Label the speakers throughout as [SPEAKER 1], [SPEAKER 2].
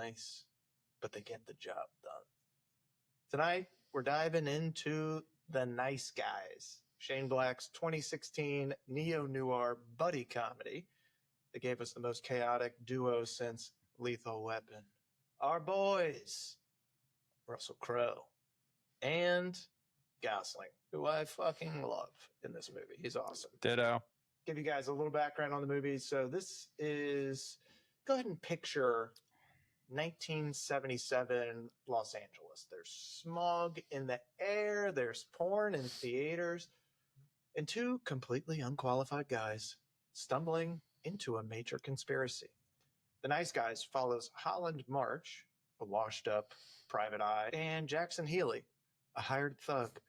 [SPEAKER 1] nice, but they get the job done. Tonight, we're diving into The Nice Guys, Shane Black's 2016 neo-noir buddy comedy that gave us the most chaotic duo since Lethal Weapon. Our boys, Russell Crowe and Gosling, who I fucking love in this movie. He's awesome.
[SPEAKER 2] Ditto.
[SPEAKER 1] Give you guys a little background on the movie. So this is, go ahead and picture 1977 Los Angeles. There's smog in the air. There's porn in theaters. And two completely unqualified guys stumbling into a major conspiracy. The Nice Guys follows Holland March, a washed-up private eye, and Jackson Healy, a hired thug,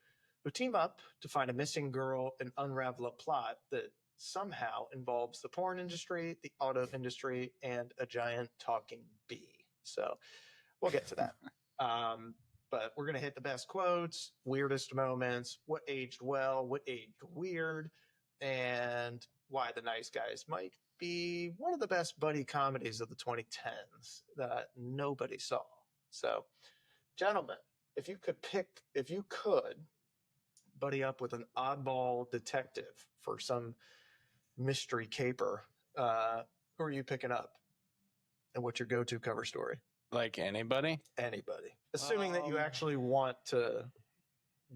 [SPEAKER 1] who team up to find a missing girl and unravel a plot that somehow involves the porn industry, the auto industry, and a giant talking bee. So we'll get to that. But we're going to hit the best quotes, weirdest moments, what aged well, what aged weird, and why The Nice Guys might be one of the best buddy comedies of the 2010s that nobody saw. So, gentlemen, if you could buddy up with an oddball detective for some mystery caper, who are you picking up? And what's your go-to cover story?
[SPEAKER 2] Like anybody?
[SPEAKER 1] Anybody. Assuming that you actually want to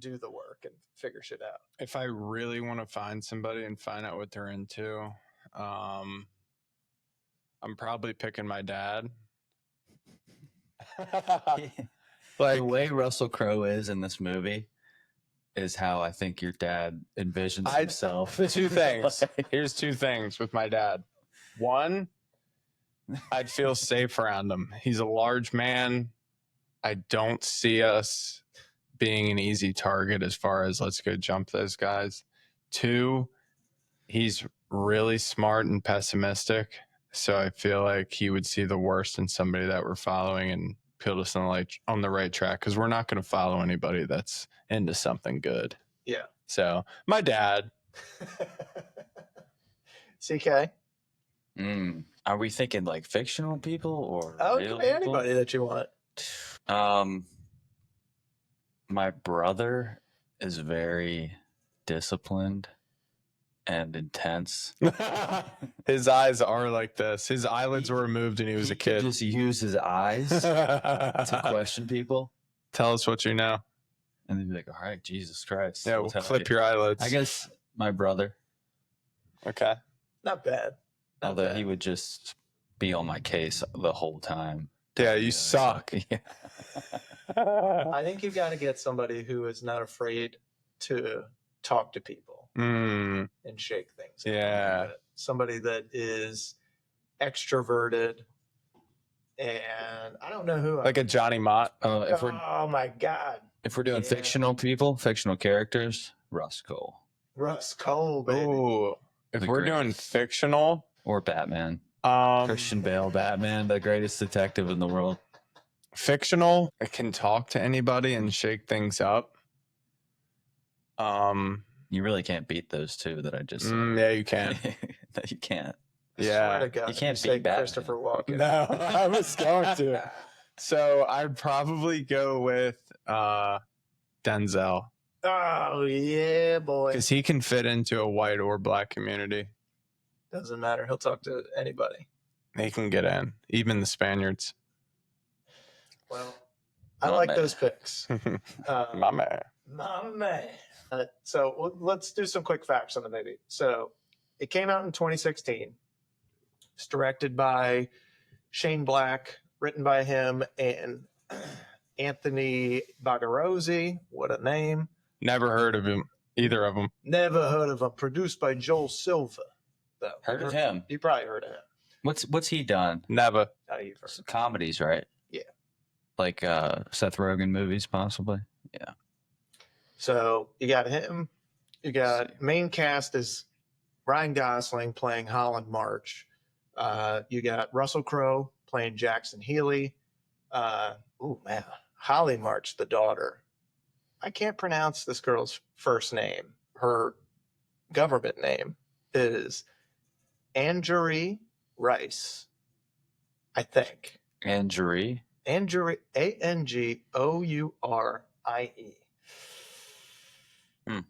[SPEAKER 1] do the work and figure shit out.
[SPEAKER 2] If I really want to find somebody and find out what they're into, I'm probably picking my dad.
[SPEAKER 3] Like the way Russell Crowe is in this movie is how I think your dad envisions himself.
[SPEAKER 2] Two things. Here's two things with my dad. One, I'd feel safe around him. He's a large man. I don't see us being an easy target as far as let's go jump those guys. Two, he's really smart and pessimistic. So I feel like he would see the worst in somebody that we're following and put us on the right track, because we're not going to follow anybody that's into something good.
[SPEAKER 1] Yeah.
[SPEAKER 2] So my dad.
[SPEAKER 1] CK?
[SPEAKER 3] Are we thinking like fictional people or real
[SPEAKER 1] be
[SPEAKER 3] people?
[SPEAKER 1] anybody that you want.
[SPEAKER 3] My brother is very disciplined and intense.
[SPEAKER 2] His eyes are like this. His eyelids were removed when he was a kid.
[SPEAKER 3] Just use his eyes to question people.
[SPEAKER 2] Tell us what you know.
[SPEAKER 3] And they'd be like, all right, Jesus Christ.
[SPEAKER 2] Yeah, we'll clip your eyelids.
[SPEAKER 3] I guess my brother.
[SPEAKER 2] Okay.
[SPEAKER 1] Not bad.
[SPEAKER 3] Although he would just be on my case the whole time.
[SPEAKER 2] Yeah, you suck.
[SPEAKER 3] Yeah.
[SPEAKER 1] I think you've got to get somebody who is not afraid to talk to people and shake things.
[SPEAKER 2] Yeah.
[SPEAKER 1] Somebody that is extroverted. And I don't know who.
[SPEAKER 2] Like a Johnny Mott.
[SPEAKER 1] Oh my God.
[SPEAKER 3] If we're doing fictional people, fictional characters, Russ Cole.
[SPEAKER 1] Russ Cole, baby.
[SPEAKER 2] Ooh. If we're doing fictional.
[SPEAKER 3] Or Batman. Christian Bale, Batman, the greatest detective in the world.
[SPEAKER 2] Fictional, I can talk to anybody and shake things up.
[SPEAKER 3] You really can't beat those two that I just said.
[SPEAKER 2] Yeah, you can.
[SPEAKER 3] No, you can't.
[SPEAKER 2] Yeah.
[SPEAKER 3] You can't beat Batman.
[SPEAKER 1] Christopher Walken.
[SPEAKER 2] No, I was going to. So I'd probably go with Denzel.
[SPEAKER 1] Oh, yeah, boy.
[SPEAKER 2] Because he can fit into a white or black community.
[SPEAKER 1] Doesn't matter. He'll talk to anybody.
[SPEAKER 2] He can get in, even the Spaniards.
[SPEAKER 1] Well, I like those picks.
[SPEAKER 2] My man.
[SPEAKER 1] My man. So let's do some quick facts on the movie. So it came out in 2016. It's directed by Shane Black, written by him and Anthony Bagarozzi. What a name.
[SPEAKER 2] Never heard of him. Either of them.
[SPEAKER 1] Never heard of him. Produced by Joel Silva. Though.
[SPEAKER 3] Heard of him?
[SPEAKER 1] You probably heard of him.
[SPEAKER 3] What's he done?
[SPEAKER 2] Never.
[SPEAKER 1] You've heard.
[SPEAKER 3] Comedies, right?
[SPEAKER 1] Yeah.
[SPEAKER 3] Like Seth Rogen movies, possibly. Yeah.
[SPEAKER 1] So you got him. You got main cast is Ryan Gosling playing Holland March. You got Russell Crowe playing Jackson Healy. Holly March, the daughter. I can't pronounce this girl's first name. Her government name is Anjuri Rice, I think.
[SPEAKER 3] Angerie.
[SPEAKER 1] Angerie. Angourie.
[SPEAKER 3] Hmm.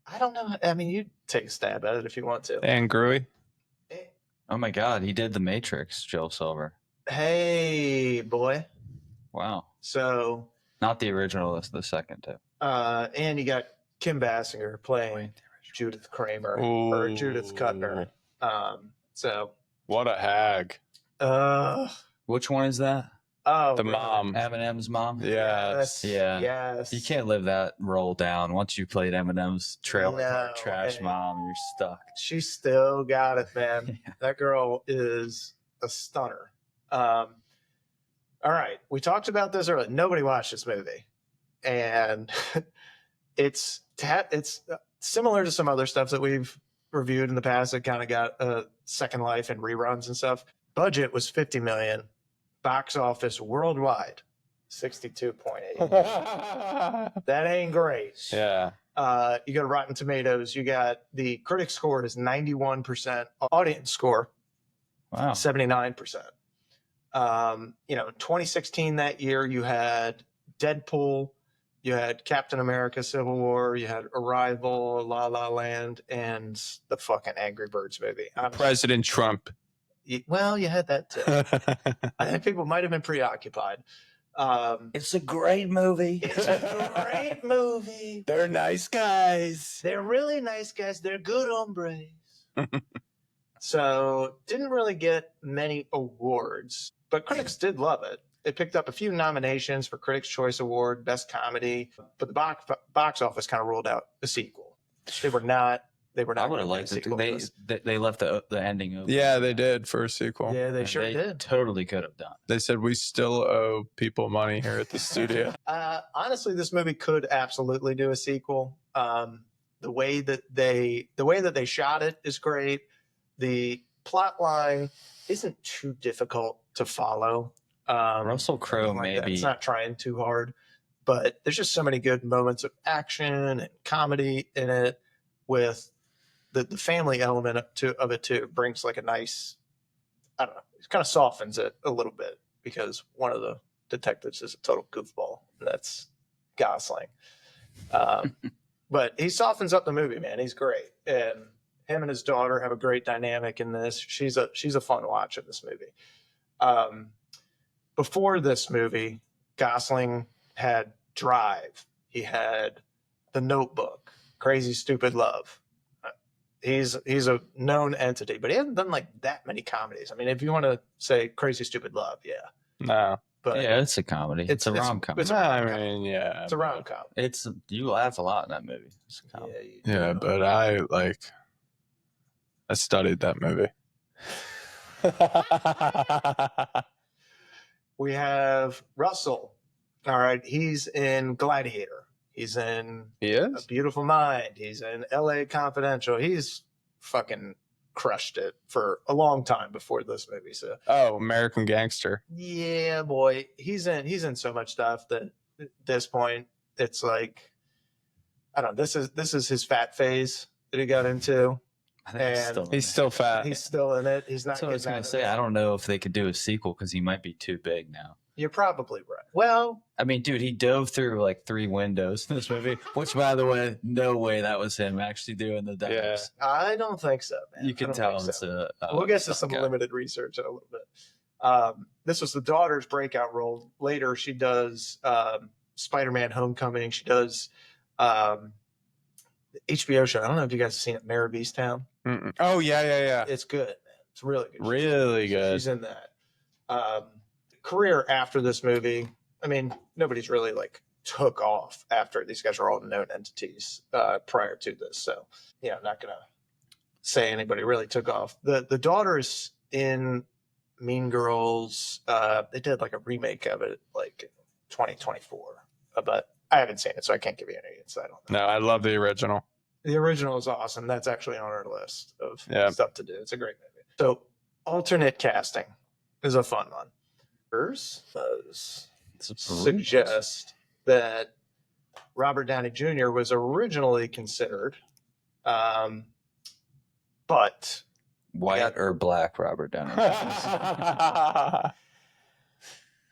[SPEAKER 1] I don't know. I mean, you take a stab at it if you want to.
[SPEAKER 2] Dan Gruy.
[SPEAKER 3] Oh my God, he did The Matrix, Joe Silver.
[SPEAKER 1] Hey, boy.
[SPEAKER 3] Wow.
[SPEAKER 1] So,
[SPEAKER 3] not the original, it's the second too.
[SPEAKER 1] And you got Kim Basinger playing Judith Kramer or Judith Cutner. So,
[SPEAKER 2] what a hag.
[SPEAKER 3] Which one is that?
[SPEAKER 1] Oh,
[SPEAKER 2] the mom.
[SPEAKER 3] Eminem's mom?
[SPEAKER 2] Yes.
[SPEAKER 3] Yeah.
[SPEAKER 1] Yes.
[SPEAKER 3] You can't live that role down. Once you played Eminem's trailer park trash mom, you're stuck.
[SPEAKER 1] She still got it, man. Yeah. That girl is a stunner. All right. We talked about this earlier. Nobody watched this movie. And it's similar to some other stuff that we've reviewed in the past that kind of got a second life and reruns and stuff. Budget was $50 million. Box office worldwide, 62.8. That ain't great.
[SPEAKER 2] Yeah.
[SPEAKER 1] You got Rotten Tomatoes. You got the critic score is 91%. Audience score,
[SPEAKER 3] wow,
[SPEAKER 1] 79%. 2016 that year, you had Deadpool, you had Captain America: Civil War, you had Arrival, La La Land, and the fucking Angry Birds movie.
[SPEAKER 2] President Trump.
[SPEAKER 1] Well, you had that too. I think people might have been preoccupied.
[SPEAKER 3] It's a great movie.
[SPEAKER 1] It's a great movie.
[SPEAKER 2] They're nice guys.
[SPEAKER 1] They're really nice guys. They're good hombres. So, didn't really get many awards, but critics did love it. It picked up a few nominations for Critics' Choice Award, Best Comedy, but the box office kind of ruled out the sequel. They were not. I would have liked it.
[SPEAKER 3] They left the ending open.
[SPEAKER 2] Yeah, they did for a sequel.
[SPEAKER 1] Yeah, they sure did.
[SPEAKER 3] Totally could have done.
[SPEAKER 2] They said we still owe people money here at the studio.
[SPEAKER 1] Honestly, this movie could absolutely do a sequel. The way that they shot it is great. The plot line isn't too difficult to follow.
[SPEAKER 3] Russell Crowe maybe
[SPEAKER 1] it's not trying too hard, but there's just so many good moments of action and comedy in it with the family element of it too. Brings like a nice, I don't know, it kind of softens it a little bit because one of the detectives is a total goofball, and that's Gosling. But he softens up the movie, man. He's great, and him and his daughter have a great dynamic in this. She's a fun watch in this movie. Before this movie, Gosling had Drive. He had The Notebook, Crazy Stupid Love. He's a known entity, but he hasn't done like that many comedies. I mean, if you want to say Crazy Stupid Love, yeah.
[SPEAKER 2] No.
[SPEAKER 1] But
[SPEAKER 3] yeah, it's a comedy. It's a rom-com.
[SPEAKER 1] It's a rom-com.
[SPEAKER 3] You laugh a lot in that movie. It's a comedy.
[SPEAKER 2] Yeah, but I studied that movie.
[SPEAKER 1] We have Russell. All right, he's in Gladiator. He's in A Beautiful Mind. He's in L.A. Confidential. He's fucking crushed it for a long time before this movie. So,
[SPEAKER 2] American Gangster.
[SPEAKER 1] Yeah, boy, he's in so much stuff that at this point it's like, I don't know. This is his fat phase that he got into.
[SPEAKER 2] He's still fat.
[SPEAKER 1] He's still in it. He's not.
[SPEAKER 3] So I was gonna say, I don't know if they could do a sequel because he might be too big now.
[SPEAKER 1] You're probably right. Well,
[SPEAKER 3] I mean, dude, he dove through like 3 windows in this movie, which, by the way, no way that was him actually doing the dives.
[SPEAKER 1] Yeah. I don't think so, man.
[SPEAKER 3] You can tell it's
[SPEAKER 1] we'll get to some limited research in a little bit. This was the daughter's breakout role. Later, she does Spider-Man: Homecoming. She does the HBO show. I don't know if you guys have seen it, Mayor of Easttown.
[SPEAKER 2] Mm-mm. Oh yeah.
[SPEAKER 1] It's good, man. It's really good.
[SPEAKER 2] Really good.
[SPEAKER 1] She's in that. Career after this movie, I mean, nobody's really like took off after. These guys are all known entities prior to this, so not gonna say anybody really took off. The daughters in Mean Girls, they did like a remake of it like in 2024, but I haven't seen it, so I can't give you any insight on that.
[SPEAKER 2] No, I love the original.
[SPEAKER 1] The original is awesome. That's actually on our list of stuff to do. It's a great movie. So alternate casting is a fun one. Suggest that Robert Downey Jr. was originally considered, but
[SPEAKER 3] white or black Robert Downey.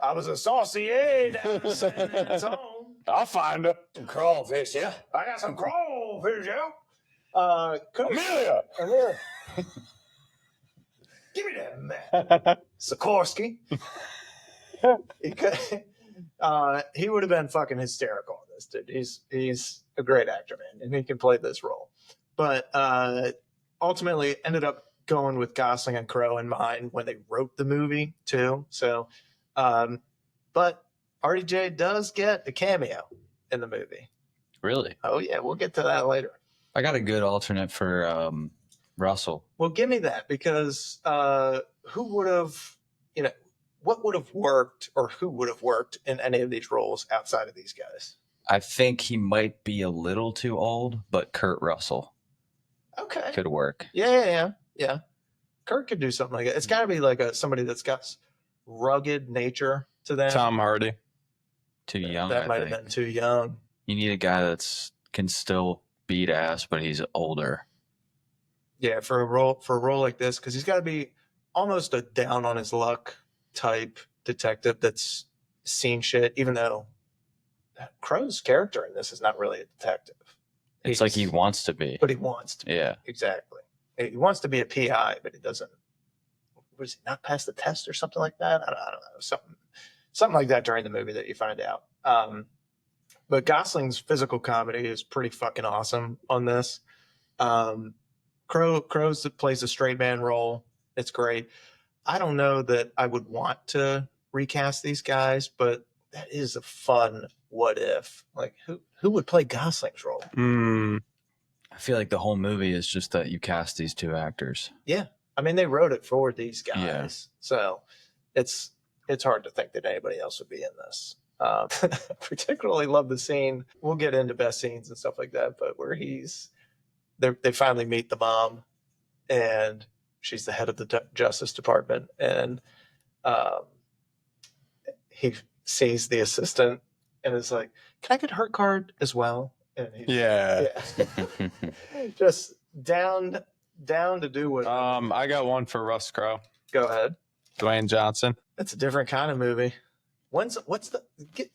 [SPEAKER 1] I was a saucier down in San Antone.
[SPEAKER 2] I'll find her.
[SPEAKER 1] Some crawfish, yeah. I got some crawfish, yeah.
[SPEAKER 2] Amelia.
[SPEAKER 1] Give me that man. Sikorsky. He would have been fucking hysterical in this, dude. He's a great actor, man, and he can play this role. But ultimately ended up going with Gosling and Crowe in mind when they wrote the movie too. So, but RDJ does get a cameo in the movie.
[SPEAKER 3] Really?
[SPEAKER 1] Oh yeah, we'll get to that later.
[SPEAKER 3] I got a good alternate for Russell.
[SPEAKER 1] Well, give me that, because who would have, what would have worked, or who would have worked in any of these roles outside of these guys?
[SPEAKER 3] I think he might be a little too old, but Kurt Russell could work.
[SPEAKER 1] Yeah. Kurt could do something like that. It's got to be like somebody that's got rugged nature to them.
[SPEAKER 2] Tom Hardy.
[SPEAKER 3] Too young.
[SPEAKER 1] That might have been too young.
[SPEAKER 3] You need a guy can still beat ass, but he's older.
[SPEAKER 1] Yeah, for a role like this, because he's got to be almost a down on his luck type detective that's seen shit. Even though Crowe's character in this is not really a detective.
[SPEAKER 3] It's like he wants to be,
[SPEAKER 1] but he wants to be.
[SPEAKER 3] Yeah,
[SPEAKER 1] exactly. He wants to be a PI, but he doesn't. Was he not pass the test or something like that? I don't know. Something like that during the movie that you find out. But Gosling's physical comedy is pretty fucking awesome on this. Crowe's plays a straight man role. It's great. I don't know that I would want to recast these guys, but that is a fun what if. Like, who would play Gosling's role?
[SPEAKER 3] I feel like the whole movie is just that you cast these two actors.
[SPEAKER 1] Yeah. I mean, they wrote it for these guys.
[SPEAKER 3] Yeah.
[SPEAKER 1] So it's hard to think that anybody else would be in this. Particularly love the scene. We'll get into best scenes and stuff like that, but where they finally meet the mom, and she's the head of the Justice Department, and he sees the assistant and is like, "Can I get her card as well?" And
[SPEAKER 2] Yeah.
[SPEAKER 1] just down to do what.
[SPEAKER 2] I got one for Russ Crowe.
[SPEAKER 1] Go ahead.
[SPEAKER 2] Dwayne Johnson.
[SPEAKER 1] That's a different kind of movie.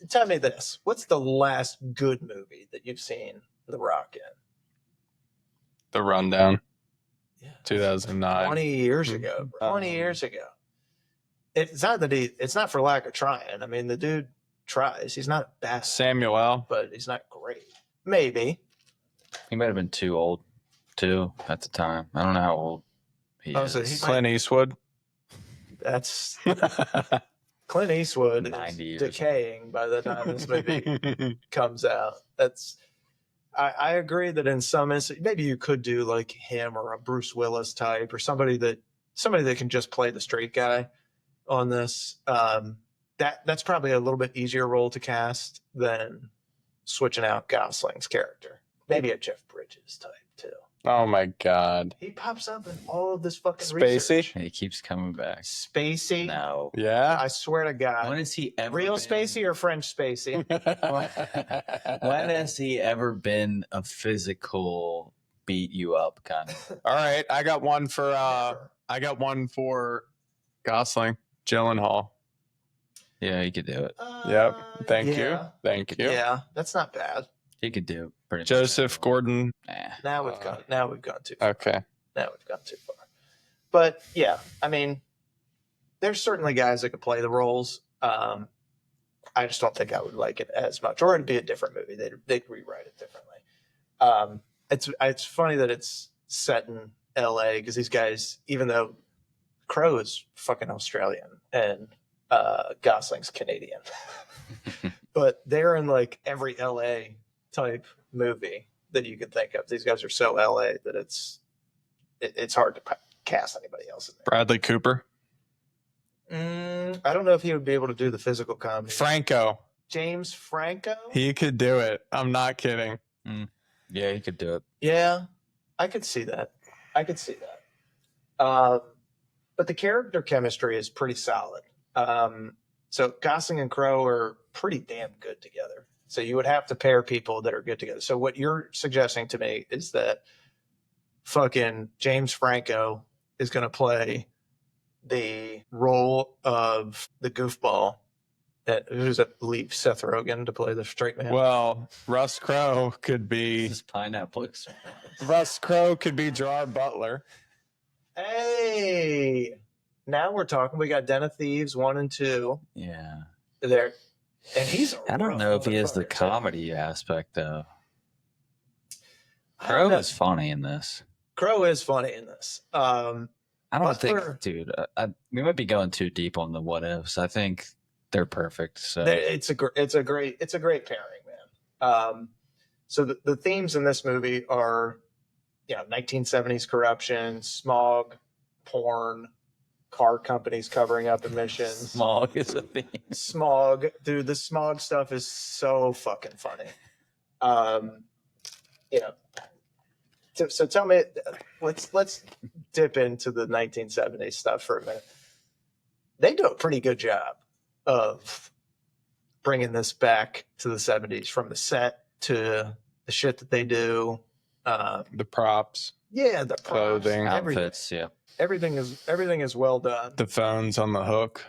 [SPEAKER 1] Tell me this. What's the last good movie that you've seen The Rock in?
[SPEAKER 2] The Rundown.
[SPEAKER 1] Yeah.
[SPEAKER 2] 2009.
[SPEAKER 1] 20 years ago. 20 years ago. It's not that it's not for lack of trying. I mean, the dude tries. He's not bad.
[SPEAKER 2] Samuel.
[SPEAKER 1] But he's not great. Maybe.
[SPEAKER 3] He might have been too old, too, at the time. I don't know how old he is.
[SPEAKER 1] So he's
[SPEAKER 2] Clint Eastwood.
[SPEAKER 1] That's Clint Eastwood
[SPEAKER 3] 90
[SPEAKER 1] is
[SPEAKER 3] years.
[SPEAKER 1] decaying by the time this movie comes out. I agree that in some instances, maybe you could do like him or a Bruce Willis type, or somebody that can just play the straight guy on this. That's probably a little bit easier role to cast than switching out Gosling's character. Maybe a Jeff Bridges type too.
[SPEAKER 2] Oh my God.
[SPEAKER 1] He pops up in all of this fucking
[SPEAKER 2] Spacey.
[SPEAKER 1] research.
[SPEAKER 3] He keeps coming back.
[SPEAKER 1] Spacey.
[SPEAKER 3] No.
[SPEAKER 2] Yeah.
[SPEAKER 1] I swear to God.
[SPEAKER 3] When has he ever
[SPEAKER 1] Real
[SPEAKER 3] been...
[SPEAKER 1] Spacey or French Spacey?
[SPEAKER 3] When has he ever been a physical beat you up kind of?
[SPEAKER 2] All right, I got one for Gosling. Gyllenhaal.
[SPEAKER 3] Yeah, he could do it.
[SPEAKER 2] Yep. Thank
[SPEAKER 1] yeah.
[SPEAKER 2] you. Thank you.
[SPEAKER 1] Yeah, that's not bad.
[SPEAKER 3] He could do it. Pretty much.
[SPEAKER 2] Joseph Gordon.
[SPEAKER 3] Nah.
[SPEAKER 1] Now we've gone too far.
[SPEAKER 2] Okay.
[SPEAKER 1] Now we've gone too far. But yeah, I mean, there's certainly guys that could play the roles. I just don't think I would like it as much, or it'd be a different movie. They'd rewrite it differently. It's funny that it's set in L.A. because these guys, even though Crowe is fucking Australian and Gosling's Canadian, but they're in like every L.A. type movie that you could think of. These guys are so LA that it's hard to cast anybody else in there.
[SPEAKER 2] Bradley Cooper.
[SPEAKER 1] I don't know if he would be able to do the physical comedy.
[SPEAKER 2] Franco.
[SPEAKER 1] James Franco?
[SPEAKER 2] He could do it. I'm not kidding.
[SPEAKER 3] Yeah, he could do it.
[SPEAKER 1] Yeah, I could see that. But the character chemistry is pretty solid. So Gosling and Crowe are pretty damn good together. So you would have to pair people that are good together. So what you're suggesting to me is that fucking James Franco is going to play the role of the goofball, Who's that? Leave Seth Rogen to play the straight man.
[SPEAKER 2] Well, Russ Crowe could be
[SPEAKER 3] This pineapple express.
[SPEAKER 2] Russ Crowe could be Gerard Butler.
[SPEAKER 1] Hey, now we're talking. We got Den of Thieves 1 and 2.
[SPEAKER 3] Yeah.
[SPEAKER 1] There, and he's.
[SPEAKER 3] I don't know if he has the
[SPEAKER 1] motherfucker,
[SPEAKER 3] comedy aspect though.
[SPEAKER 1] too.
[SPEAKER 3] Crow is funny in this.
[SPEAKER 1] Crow is funny in this.
[SPEAKER 3] I don't
[SPEAKER 1] Butler-
[SPEAKER 3] think, dude. We might be going too deep on the what ifs. I think they're perfect. So
[SPEAKER 1] it's a great pairing, man. So the themes in this movie are, 1970s corruption, smog, porn, car companies covering up emissions.
[SPEAKER 3] smog is a thing.
[SPEAKER 1] Smog, dude, the smog stuff is so fucking funny. So tell me, let's dip into the 1970s stuff for a minute. They do a pretty good job of bringing this back to the 70s, from the set to the shit that they do.
[SPEAKER 2] The props,
[SPEAKER 1] Yeah, the props,
[SPEAKER 2] clothing,
[SPEAKER 3] Outfits, yeah.
[SPEAKER 1] everything is well done.
[SPEAKER 2] the phones on the hook.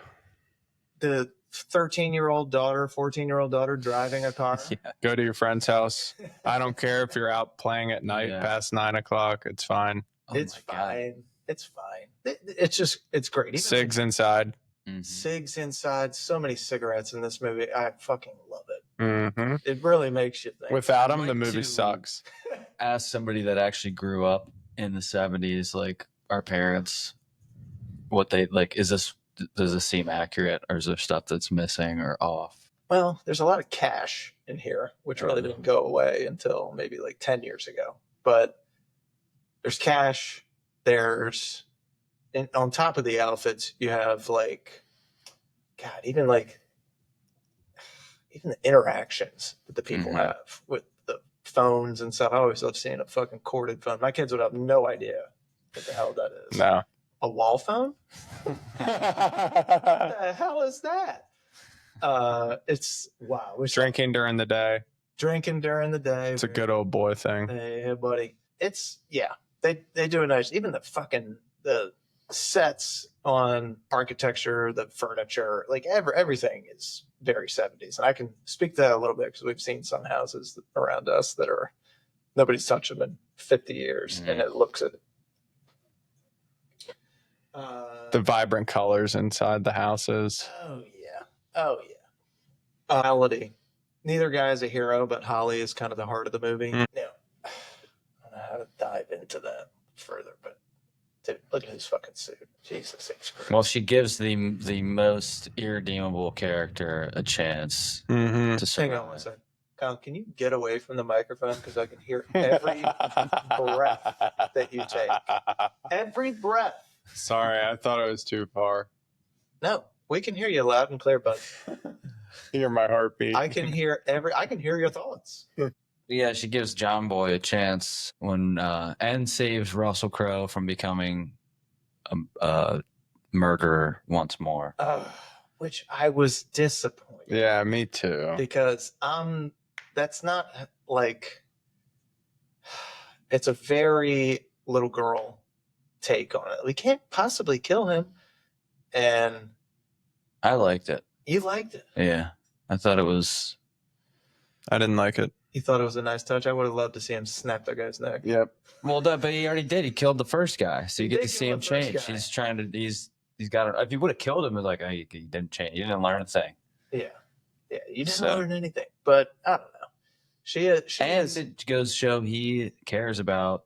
[SPEAKER 1] The 13-year-old daughter, 14-year-old daughter driving a car.
[SPEAKER 3] Yeah.
[SPEAKER 2] Go to your friend's house. I don't care if you're out playing at night
[SPEAKER 3] Yeah.
[SPEAKER 2] past 9 o'clock. It's fine.
[SPEAKER 3] Oh
[SPEAKER 1] It's
[SPEAKER 3] my God.
[SPEAKER 1] fine. It's fine. It's great. Even
[SPEAKER 2] Cigs inside.
[SPEAKER 3] Mhm.
[SPEAKER 1] cigs inside. So many cigarettes in this movie. I fucking love it.
[SPEAKER 2] Mm-hmm.
[SPEAKER 1] It really makes you think.
[SPEAKER 2] Without them,
[SPEAKER 3] I'd
[SPEAKER 2] the
[SPEAKER 3] like
[SPEAKER 2] movie
[SPEAKER 3] to-
[SPEAKER 2] sucks.
[SPEAKER 3] Ask somebody that actually grew up in the 70s, like our parents, what they like. Does this seem accurate, or is there stuff that's missing or off?
[SPEAKER 1] Well, there's a lot of cash in here, which really didn't go away until maybe like 10 years ago. But there's cash. There's, and on top of the outfits, you have even the interactions that the people
[SPEAKER 3] Mhm.
[SPEAKER 1] have with the phones and stuff. I always love seeing a fucking corded phone. My kids would have no idea what the hell that is.
[SPEAKER 2] No.
[SPEAKER 1] A wall phone? What the hell is that? It's wow.
[SPEAKER 2] Drinking during the day.
[SPEAKER 1] Drinking during the day.
[SPEAKER 2] It's a good old boy thing.
[SPEAKER 1] Hey, buddy. It's They do a nice. Even the sets on architecture, the furniture, like everything is very 70s, and I can speak to that a little bit because we've seen some houses around us that are nobody's touched them in 50 years, and it looks at it.
[SPEAKER 2] The vibrant colors inside the houses.
[SPEAKER 1] Oh yeah. Melody. Neither guy is a hero, but Holly is kind of the heart of the movie.
[SPEAKER 2] Mm.
[SPEAKER 1] Now, I don't know how to dive into that further, but dude, look at his fucking suit. Jesus H. Christ.
[SPEAKER 3] Well, she gives the most irredeemable character a chance
[SPEAKER 2] Mm-hmm.
[SPEAKER 3] to
[SPEAKER 1] Hang on one second. Kyle, can you get away from the microphone? Because I can hear every breath that you take. Every breath.
[SPEAKER 2] Sorry, I thought it was too far.
[SPEAKER 1] No, we can hear you loud and clear, bud.
[SPEAKER 2] Hear my heartbeat.
[SPEAKER 1] I can hear your thoughts.
[SPEAKER 3] Yeah, she gives John Boy a chance and saves Russell Crowe from becoming a murderer once more.
[SPEAKER 1] Which I was disappointed.
[SPEAKER 2] Yeah, me too.
[SPEAKER 1] Because that's not like, it's a very little girl take on it. We can't possibly kill him. And
[SPEAKER 3] I liked it.
[SPEAKER 1] you liked it.
[SPEAKER 3] Yeah, I thought it was.
[SPEAKER 2] I didn't like it.
[SPEAKER 1] You thought it was a nice touch. I would have loved to see him snap that guy's neck.
[SPEAKER 2] Yep.
[SPEAKER 3] Well, but he already did. He killed the first guy, so you
[SPEAKER 1] He
[SPEAKER 3] get
[SPEAKER 1] did
[SPEAKER 3] to see
[SPEAKER 1] kill
[SPEAKER 3] him
[SPEAKER 1] the first
[SPEAKER 3] change.
[SPEAKER 1] guy.
[SPEAKER 3] He's trying to. He's got. If you would have killed him, it's like, oh, he didn't change. You didn't learn a thing.
[SPEAKER 1] Yeah. You didn't
[SPEAKER 3] So-
[SPEAKER 1] learn anything. But I don't know. She
[SPEAKER 3] And
[SPEAKER 1] is,
[SPEAKER 3] it goes to show he cares about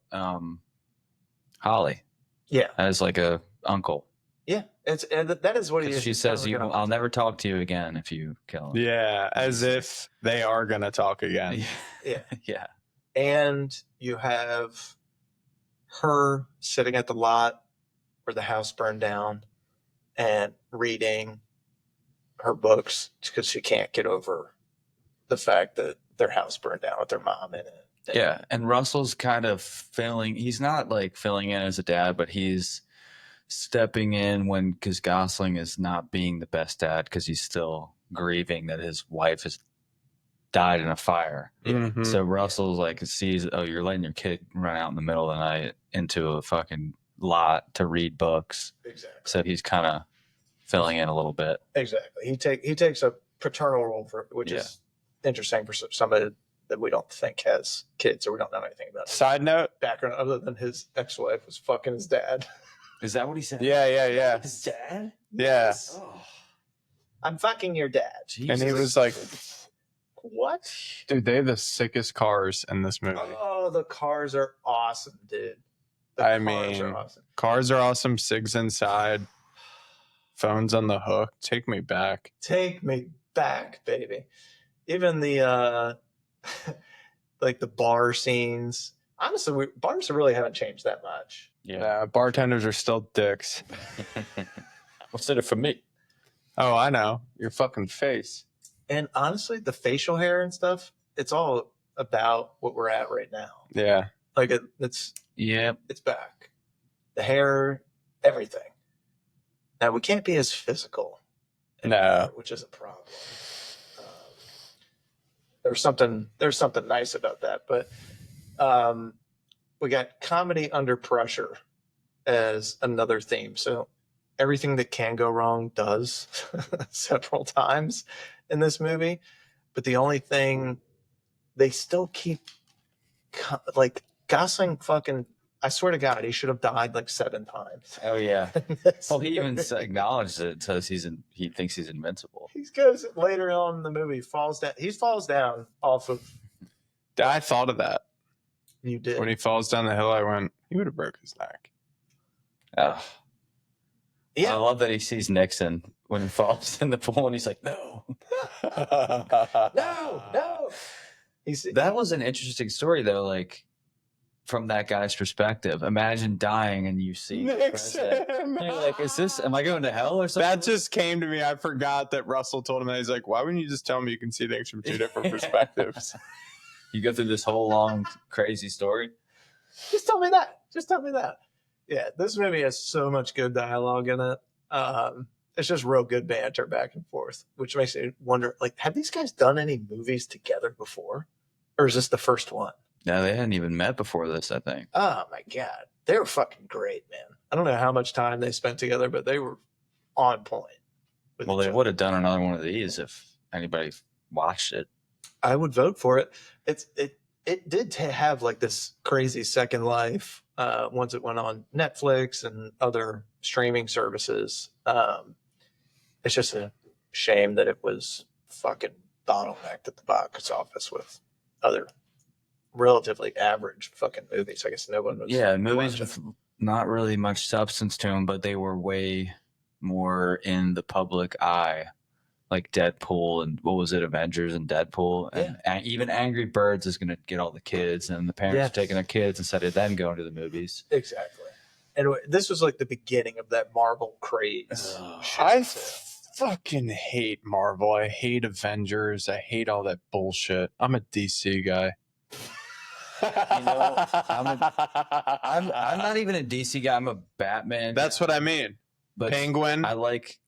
[SPEAKER 3] Holly
[SPEAKER 1] yeah.
[SPEAKER 3] as like a uncle.
[SPEAKER 1] Yeah. That is what he
[SPEAKER 3] 'Cause
[SPEAKER 1] is.
[SPEAKER 3] she
[SPEAKER 1] He's
[SPEAKER 3] says,
[SPEAKER 1] kinda like
[SPEAKER 3] "I'll never talk to you again if you kill him."
[SPEAKER 2] Yeah, as if they are gonna talk again.
[SPEAKER 1] Yeah.
[SPEAKER 3] Yeah.
[SPEAKER 1] And you have her sitting at the lot where the house burned down and reading her books because she can't get over the fact that their house burned down with their mom in it.
[SPEAKER 3] Yeah, and Russell's kind of filling. He's not like filling in as a dad, but he's stepping in because Gosling is not being the best dad because he's still grieving that his wife has died in a fire.
[SPEAKER 2] Mhm.
[SPEAKER 3] So Russell's like sees, oh, you're letting your kid run out in the middle of the night into a fucking lot to read books.
[SPEAKER 1] Exactly.
[SPEAKER 3] So he's kind of filling in a little bit.
[SPEAKER 1] Exactly. He takes a paternal role, which is interesting for somebody that we don't think has kids or we don't know anything about.
[SPEAKER 2] Side note,
[SPEAKER 1] background other than his ex-wife was fucking his dad.
[SPEAKER 3] Is that what he said?
[SPEAKER 2] Yeah.
[SPEAKER 3] His dad?
[SPEAKER 2] Yeah.
[SPEAKER 3] Yes. Oh.
[SPEAKER 1] I'm fucking your dad.
[SPEAKER 3] Jesus.
[SPEAKER 2] And he was like,
[SPEAKER 1] what?
[SPEAKER 2] dude, they have the sickest cars in this movie.
[SPEAKER 1] Oh, the cars are awesome, dude.
[SPEAKER 2] I mean, cars are awesome. Sig's inside. Phone's on the hook. Take me back.
[SPEAKER 1] Take me back, baby. Even the like the bar scenes. Honestly, bars really haven't changed that much.
[SPEAKER 2] Yeah, bartenders are still dicks.
[SPEAKER 3] What's in it for me?
[SPEAKER 2] Oh, I know. Your fucking face.
[SPEAKER 1] And honestly, the facial hair and stuff, it's all about what we're at right now.
[SPEAKER 2] Yeah.
[SPEAKER 1] Like it's back. The hair, everything. Now we can't be as physical anymore, which is a problem. There's something nice about that, but we got comedy under pressure as another theme. So everything that can go wrong does several times in this movie, but the only thing they still keep like Gosling fucking. I swear to God, he should have died like 7 times.
[SPEAKER 3] Oh yeah. Well, he even acknowledged it. Says he thinks he's invincible.
[SPEAKER 1] He goes later on in the movie, falls down. He falls down off of.
[SPEAKER 2] I thought of that.
[SPEAKER 1] You did.
[SPEAKER 2] When he falls down the hill, I went, he would have broke his neck.
[SPEAKER 3] Oh.
[SPEAKER 1] Yeah.
[SPEAKER 3] I love that he sees Nixon when he falls in the pool, and he's like, "No,
[SPEAKER 1] no."
[SPEAKER 3] That was an interesting story, though. Like, from that guy's perspective, imagine dying and you see
[SPEAKER 2] Nixon.
[SPEAKER 3] You're like, am I going to hell or something?
[SPEAKER 2] That just came to me. I forgot that Russell told him that. He's like, why wouldn't you just tell me you can see things from 2 different perspectives?
[SPEAKER 3] You go through this whole long, crazy story.
[SPEAKER 1] Just tell me that. Yeah, this movie has so much good dialogue in it. It's just real good banter back and forth, which makes me wonder, like, have these guys done any movies together before? Or is this the first one?
[SPEAKER 3] No, they hadn't even met before this, I think.
[SPEAKER 1] Oh, my God. They were fucking great, man. I don't know how much time they spent together, but they were on point.
[SPEAKER 3] Well, they would have done another one of these if anybody watched it.
[SPEAKER 1] I would vote for it. It did have like this crazy second life once it went on Netflix and other streaming services. It's just a shame that it was fucking bottlenecked at the box office with other relatively average fucking movies. I guess no one was.
[SPEAKER 3] Yeah, movies with not really much substance to them, but they were way more in the public eye. Like Deadpool and what was it, Avengers and Deadpool. And even Angry Birds is going to get all the kids, and the parents are taking their kids instead of them going to the movies.
[SPEAKER 1] Exactly. And this was like the beginning of that Marvel craze.
[SPEAKER 2] I fucking hate Marvel. I hate Avengers. I hate all that bullshit. I'm a DC guy.
[SPEAKER 3] You know, I'm not even a DC guy. I'm a Batman.
[SPEAKER 2] That's what I mean.
[SPEAKER 3] But
[SPEAKER 2] Penguin.
[SPEAKER 3] I like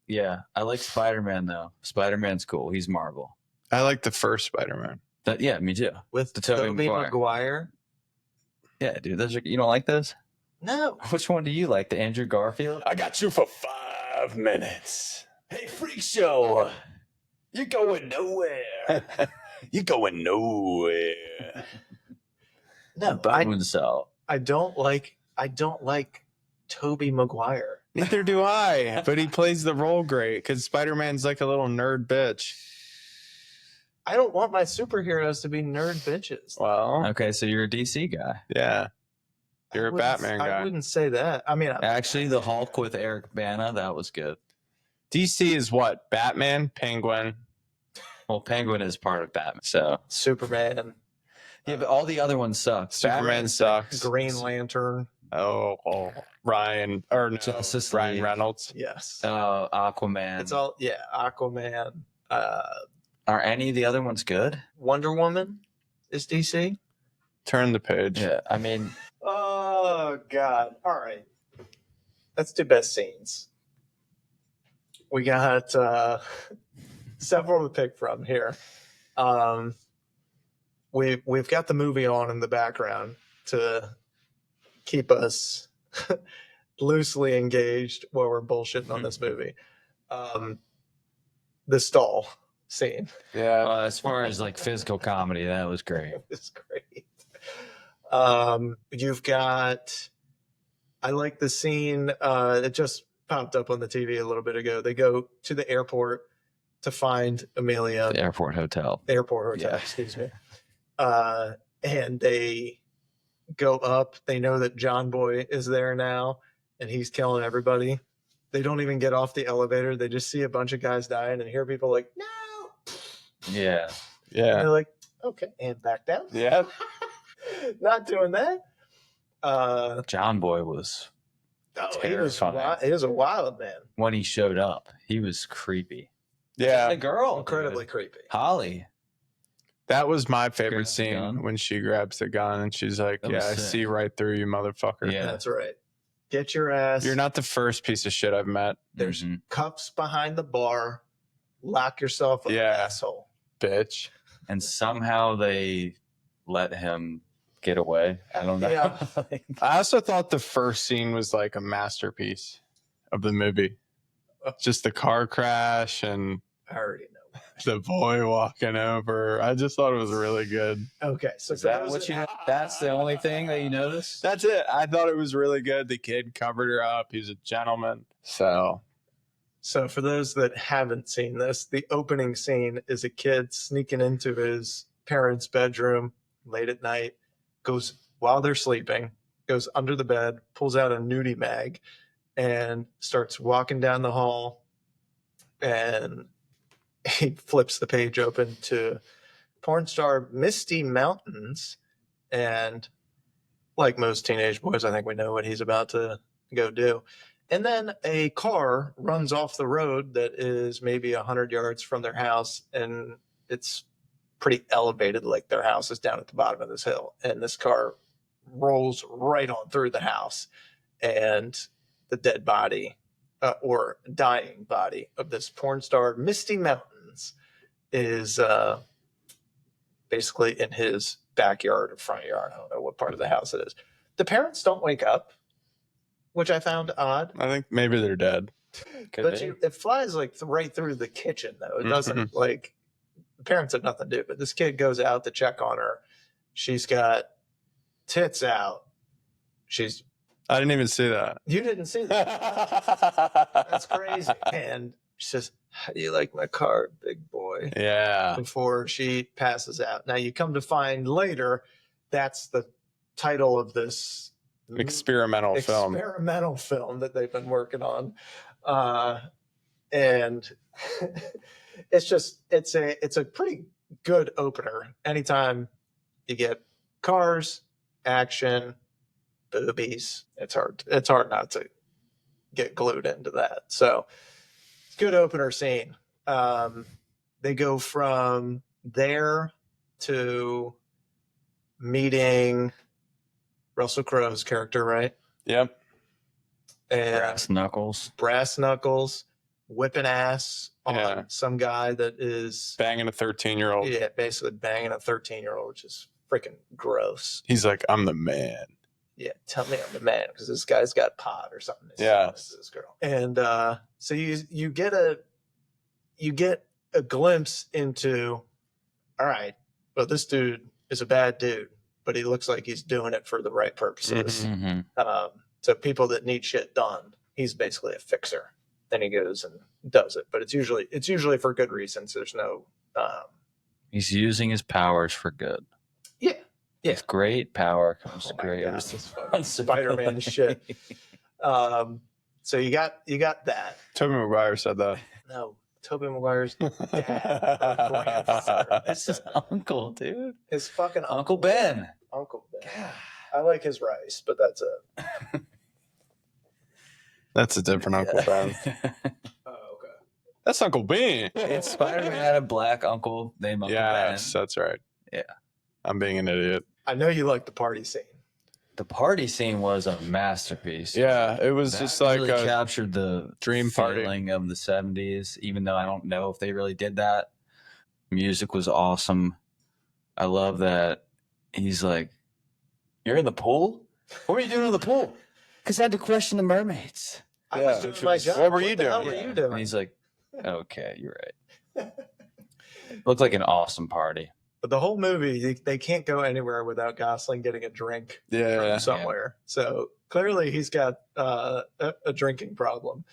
[SPEAKER 3] Spider-Man though. Spider-Man's cool. He's Marvel.
[SPEAKER 2] I like the first Spider-Man.
[SPEAKER 3] Yeah, me too.
[SPEAKER 1] With
[SPEAKER 3] the
[SPEAKER 1] Tobey Maguire.
[SPEAKER 3] Yeah, dude. You don't like those?
[SPEAKER 1] No.
[SPEAKER 3] Which one do you like? The Andrew Garfield?
[SPEAKER 2] I got you for 5 minutes. Hey, Freak Show. You're going nowhere. You're going nowhere.
[SPEAKER 1] No, I don't like Tobey Maguire.
[SPEAKER 2] Neither do I. But he plays the role great because Spider-Man's like a little nerd bitch.
[SPEAKER 1] I don't want my superheroes to be nerd bitches.
[SPEAKER 2] Well,
[SPEAKER 3] okay, so you're a DC guy.
[SPEAKER 2] Yeah. You're a Batman guy.
[SPEAKER 1] I wouldn't say that. I mean,
[SPEAKER 3] actually, the Hulk with Eric Bana, that was good.
[SPEAKER 2] DC is what? Batman, Penguin.
[SPEAKER 3] Well, Penguin is part of Batman, so
[SPEAKER 1] Superman.
[SPEAKER 3] Yeah, but all the other ones suck.
[SPEAKER 2] Superman sucks.
[SPEAKER 1] Green Lantern.
[SPEAKER 2] Ryan Reynolds.
[SPEAKER 1] Yes.
[SPEAKER 3] Aquaman.
[SPEAKER 1] It's all Aquaman.
[SPEAKER 3] Are any of the other ones good?
[SPEAKER 1] Wonder Woman is DC.
[SPEAKER 2] Turn the page.
[SPEAKER 3] Yeah, I mean.
[SPEAKER 1] Oh God! All right, let's do best scenes. We got several to pick from here. We've got the movie on in the background to keep us loosely engaged while we're bullshitting on this movie. The stall scene.
[SPEAKER 2] Yeah.
[SPEAKER 3] As far as like physical comedy, that was great.
[SPEAKER 1] It's great. You've got, I like the scene, it just popped up on the TV a little bit ago. They go to the airport to find Amelia.
[SPEAKER 3] The airport hotel.
[SPEAKER 1] Yeah. Excuse me. And they go up. They know that John Boy is there now, and he's killing everybody. They don't even get off the elevator. They just see a bunch of guys dying and hear people like, no.
[SPEAKER 3] Yeah.
[SPEAKER 1] And
[SPEAKER 2] Yeah.
[SPEAKER 1] they're like, okay, and back down.
[SPEAKER 2] Yeah.
[SPEAKER 1] Not doing that.
[SPEAKER 3] John Boy was
[SPEAKER 1] He was a wild man.
[SPEAKER 3] when he showed up. He was creepy.
[SPEAKER 2] Yeah.
[SPEAKER 3] The girl,
[SPEAKER 1] Incredibly creepy.
[SPEAKER 3] Holly.
[SPEAKER 2] That was my favorite
[SPEAKER 3] Grabs the
[SPEAKER 2] scene
[SPEAKER 3] gun.
[SPEAKER 2] when she grabs the gun and she's like,
[SPEAKER 3] That
[SPEAKER 2] yeah,
[SPEAKER 3] was
[SPEAKER 2] I
[SPEAKER 3] sick.
[SPEAKER 2] see right through you, motherfucker.
[SPEAKER 3] Yeah.
[SPEAKER 1] That's right. Get your ass.
[SPEAKER 2] You're not the first piece of shit I've met,
[SPEAKER 1] There's
[SPEAKER 3] Mhm.
[SPEAKER 1] cuffs behind the bar. Lock yourself up,
[SPEAKER 2] Yeah.
[SPEAKER 1] asshole.
[SPEAKER 2] bitch.
[SPEAKER 3] And somehow they let him get away. I don't know.
[SPEAKER 1] Yeah.
[SPEAKER 2] I also thought the first scene was like a masterpiece of the movie. Just the car crash and
[SPEAKER 1] I already know.
[SPEAKER 2] the boy walking over. I just thought it was really good.
[SPEAKER 1] Okay, so
[SPEAKER 3] Is that what you? That's the only thing that you noticed.
[SPEAKER 2] That's it. I thought it was really good. The kid covered her up. He's a gentleman. So
[SPEAKER 1] So for those that haven't seen this, the opening scene is a kid sneaking into his parents' bedroom late at night, goes while they're sleeping, goes under the bed, pulls out a nudie mag, and starts walking down the hall. And he flips the page open to porn star Misty Mountains. And like most teenage boys, I think we know what he's about to go do. And then a car runs off the road that is maybe 100 yards from their house, and it's pretty elevated, like their house is down at the bottom of this hill. And this car rolls right on through the house, and the dead body or dying body of this porn star, Misty Mountains, is basically in his backyard or front yard. I don't know what part of the house it is. The parents don't wake up, which I found odd.
[SPEAKER 2] I think maybe they're dead.
[SPEAKER 1] But it flies like right through the kitchen, though. It doesn't like the parents have nothing to do. But this kid goes out to check on her. She's got tits out.
[SPEAKER 2] I didn't even see that.
[SPEAKER 1] You didn't see that. That's crazy. And she says, "How do you like my car, big boy?"
[SPEAKER 2] Yeah.
[SPEAKER 1] Before she passes out. Now you come to find later, that's the title of this
[SPEAKER 2] Experimental film.
[SPEAKER 1] that they've been working on. And it's a pretty good opener. Anytime you get cars, action, boobies, it's hard not to get glued into that. So it's a good opener scene. They go from there to meeting Russell Crowe's character, right?
[SPEAKER 2] Yep.
[SPEAKER 1] And
[SPEAKER 3] Brass knuckles.
[SPEAKER 1] whipping ass on some guy that is
[SPEAKER 2] banging a 13-year-old.
[SPEAKER 1] Yeah, basically banging a 13-year-old, which is freaking gross.
[SPEAKER 2] He's like, I'm the man.
[SPEAKER 1] Yeah, tell me I'm the man, because this guy's got pot or something.
[SPEAKER 2] Yeah,
[SPEAKER 1] this girl. And so you get a glimpse into, all right, well, this dude is a bad dude, but he looks like he's doing it for the right purposes.
[SPEAKER 3] Mm-hmm.
[SPEAKER 1] So people that need shit done, he's basically a fixer. Then he goes and does it, but it's usually for good reasons. There's no.
[SPEAKER 3] He's using his powers for good.
[SPEAKER 1] Yeah.
[SPEAKER 3] With great power comes great
[SPEAKER 1] Spider-Man shit. So you got that.
[SPEAKER 2] Tobey Maguire said that.
[SPEAKER 1] No, Tobey Maguire's dad or grandfather.
[SPEAKER 3] It's his uncle, dude.
[SPEAKER 1] His fucking
[SPEAKER 3] Uncle Ben.
[SPEAKER 1] Uncle Ben. I like his rice, but that's it.
[SPEAKER 2] That's a different Uncle Ben.
[SPEAKER 1] Oh, okay.
[SPEAKER 2] That's Uncle Ben.
[SPEAKER 3] It's Spider-Man had a black uncle named Uncle Ben.
[SPEAKER 2] Yes, that's right.
[SPEAKER 3] Yeah.
[SPEAKER 2] I'm being an idiot.
[SPEAKER 1] I know you like the party scene.
[SPEAKER 3] The party scene was a masterpiece.
[SPEAKER 2] Yeah, it was just like
[SPEAKER 3] really
[SPEAKER 2] a
[SPEAKER 3] captured the
[SPEAKER 2] dream party
[SPEAKER 3] feeling of the 70s, even though I don't know if they really did that. Music was awesome. I love that he's like, "You're in the pool? What were you doing in the pool?" Because I had to question the mermaids.
[SPEAKER 1] I was doing my job.
[SPEAKER 2] What were you
[SPEAKER 1] the hell
[SPEAKER 2] doing?
[SPEAKER 1] were you doing?
[SPEAKER 3] And he's like, "Okay, you're right." Looked like an awesome party.
[SPEAKER 1] But the whole movie, they can't go anywhere without Gosling getting a drink
[SPEAKER 2] Yeah.
[SPEAKER 1] from somewhere. So clearly he's got a drinking problem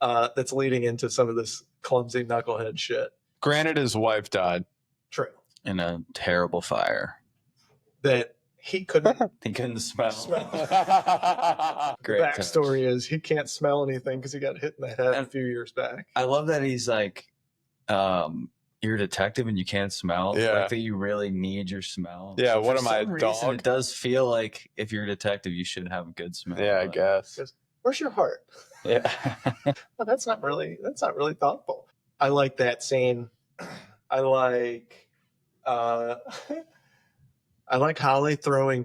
[SPEAKER 1] that's leading into some of this clumsy knucklehead shit.
[SPEAKER 2] Granted, his wife died.
[SPEAKER 1] True.
[SPEAKER 3] In a terrible fire.
[SPEAKER 1] That he couldn't
[SPEAKER 3] He couldn't smell.
[SPEAKER 1] Great backstory is he can't smell anything because he got hit in the head a few years back.
[SPEAKER 3] I love that he's like, you're a detective and you can't smell.
[SPEAKER 2] Yeah.
[SPEAKER 3] Like that you really need your smell.
[SPEAKER 2] Yeah,
[SPEAKER 3] So
[SPEAKER 2] what
[SPEAKER 3] for
[SPEAKER 2] am I, a
[SPEAKER 3] some reason,
[SPEAKER 2] dog?
[SPEAKER 3] It does feel like if you're a detective, you should have a good smell.
[SPEAKER 2] Yeah, I
[SPEAKER 3] but-
[SPEAKER 2] guess.
[SPEAKER 1] Where's your heart?
[SPEAKER 3] Yeah.
[SPEAKER 1] Well, that's not really thoughtful. I like that scene. I like I like Holly throwing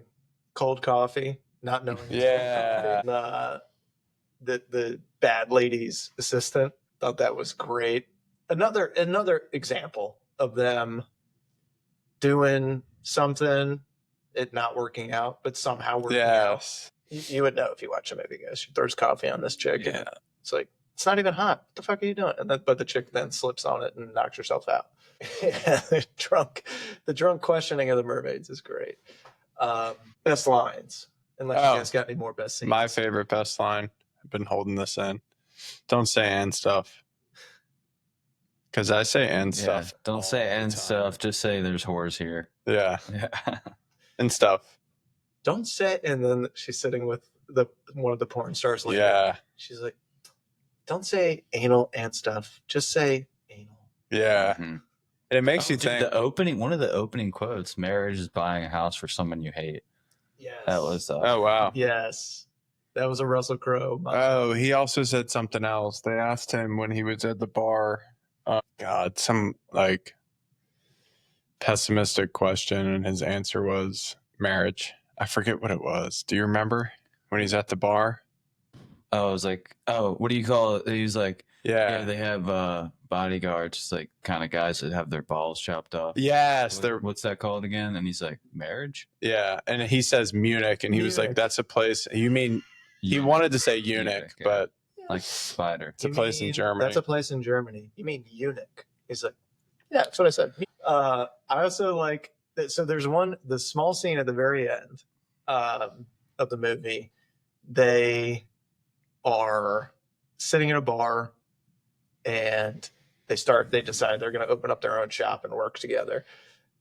[SPEAKER 1] cold coffee, not knowing.
[SPEAKER 2] Yeah.
[SPEAKER 1] And, the bad lady's assistant. Thought that was great. Another example of them doing something, it not working out, but somehow working out.
[SPEAKER 2] Yes.
[SPEAKER 1] You would know if you watch a movie, guys. She throws coffee on this chick.
[SPEAKER 3] Yeah.
[SPEAKER 1] And it's like, it's not even hot. What the fuck are you doing? And then, but the chick then slips on it and knocks herself out. the drunk questioning of the mermaids is great. Best lines. Unless you guys got any more best scenes.
[SPEAKER 2] My favorite best line. I've been holding this in. Don't say and stuff. Because I say and stuff.
[SPEAKER 3] Don't say and stuff. Just say there's whores here.
[SPEAKER 2] Yeah.
[SPEAKER 3] Yeah.
[SPEAKER 2] And stuff.
[SPEAKER 1] Don't say, and then she's sitting with one of the porn stars later.
[SPEAKER 2] Yeah.
[SPEAKER 1] She's like, don't say anal and stuff. Just say anal.
[SPEAKER 2] Yeah.
[SPEAKER 3] Mhm.
[SPEAKER 2] And it makes you think.
[SPEAKER 3] One of the opening quotes, marriage is buying a house for someone you hate.
[SPEAKER 1] Yes.
[SPEAKER 3] That was
[SPEAKER 2] Oh, wow.
[SPEAKER 1] Yes. That was a Russell Crowe.
[SPEAKER 2] Oh, he also said something else. They asked him when he was at the bar. Oh, God, some like pessimistic question, and his answer was marriage. I forget what it was. Do you remember when he's at the bar?
[SPEAKER 3] Oh, it was like, what do you call it? He was like,
[SPEAKER 2] Yeah.
[SPEAKER 3] they have bodyguards, just like kind of guys that have their balls chopped off.
[SPEAKER 2] Yes, they're
[SPEAKER 3] What's that called again? And he's like, marriage?
[SPEAKER 2] yeah, and he says Munich, and he was like,
[SPEAKER 1] Munich.
[SPEAKER 2] "That's a place." You mean he wanted to say eunuch,
[SPEAKER 3] yeah.
[SPEAKER 2] but
[SPEAKER 3] Like spider.
[SPEAKER 2] it's a place in Germany.
[SPEAKER 1] That's a place in Germany. You mean eunuch? He's like, yeah, that's what I said. I also like that. So there's the small scene at the very end of the movie. They are sitting in a bar and they decide they're going to open up their own shop and work together.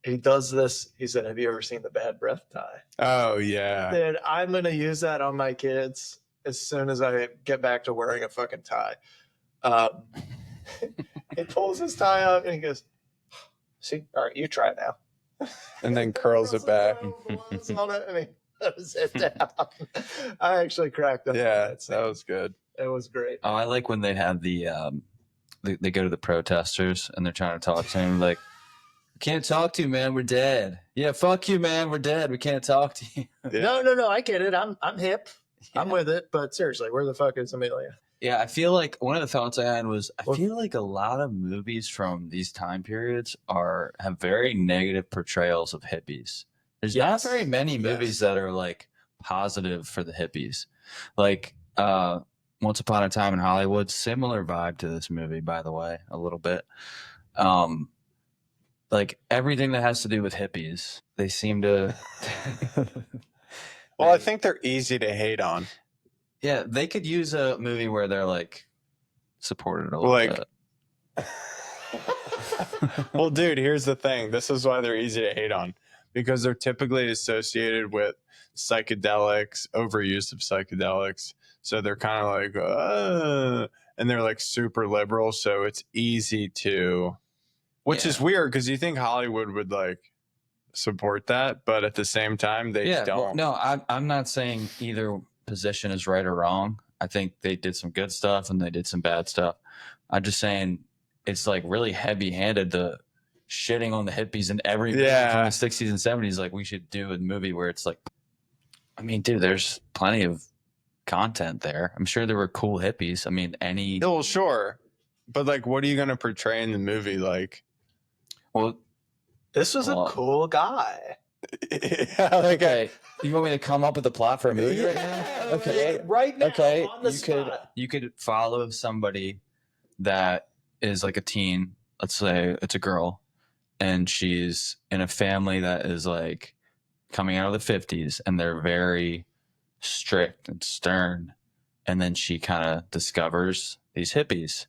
[SPEAKER 1] He does this. He said, have you ever seen the bad breath tie?
[SPEAKER 2] Oh yeah.
[SPEAKER 1] Dude, I'm going to use that on my kids as soon as I get back to wearing a fucking tie. He pulls his tie up and he goes, see, all right, you try it now.
[SPEAKER 2] And then curls it back.
[SPEAKER 1] And he throws it down. I actually cracked up.
[SPEAKER 2] Yeah,
[SPEAKER 1] on
[SPEAKER 2] that was good.
[SPEAKER 1] It was great.
[SPEAKER 3] Oh, I like when they have the they go to the protesters and they're trying to talk to him like, can't talk to you, man. We're dead. Yeah, fuck you, man. We're dead. We can't talk to you.
[SPEAKER 2] Yeah.
[SPEAKER 1] No, I get it. I'm hip.
[SPEAKER 3] Yeah.
[SPEAKER 1] I'm with it. But seriously, where the fuck is Amelia?
[SPEAKER 3] Yeah, I feel like one of the thoughts I had was I feel like a lot of movies from these time periods have very negative portrayals of hippies. There's not very many movies that are like positive for the hippies. Like Once Upon a Time in Hollywood, similar vibe to this movie, by the way, a little bit. Like everything that has to do with hippies, they seem to.
[SPEAKER 2] Well, I think they're easy to hate on.
[SPEAKER 3] Yeah, they could use a movie where they're like supported a little
[SPEAKER 2] Like-
[SPEAKER 3] bit.
[SPEAKER 2] Well, dude, here's the thing. This is why they're easy to hate on, because they're typically associated with psychedelics, overuse of psychedelics. So they're kind of like, and they're like super liberal. So it's easy to, which is weird because you think Hollywood would like support that, but at the same time, they don't.
[SPEAKER 3] Well, no, I'm not saying either position is right or wrong. I think they did some good stuff and they did some bad stuff. I'm just saying it's like really heavy-handed, the shitting on the hippies in every movie from the 60s and 70s. Like we should do a movie where it's like, I mean, dude, there's plenty of content there. I'm sure there were cool hippies. I mean,
[SPEAKER 2] Well, sure. But like, what are you going to portray in the movie? Like,
[SPEAKER 3] well,
[SPEAKER 1] This was a cool guy.
[SPEAKER 3] okay. You want me to come up with a plot for a movie right now? Okay.
[SPEAKER 1] Right now,
[SPEAKER 3] Okay.
[SPEAKER 1] on the spot.
[SPEAKER 3] You could follow somebody that is like a teen. Let's say it's a girl, and she's in a family that is like coming out of the 50s, and they're very strict and stern. And then she kind of discovers these hippies,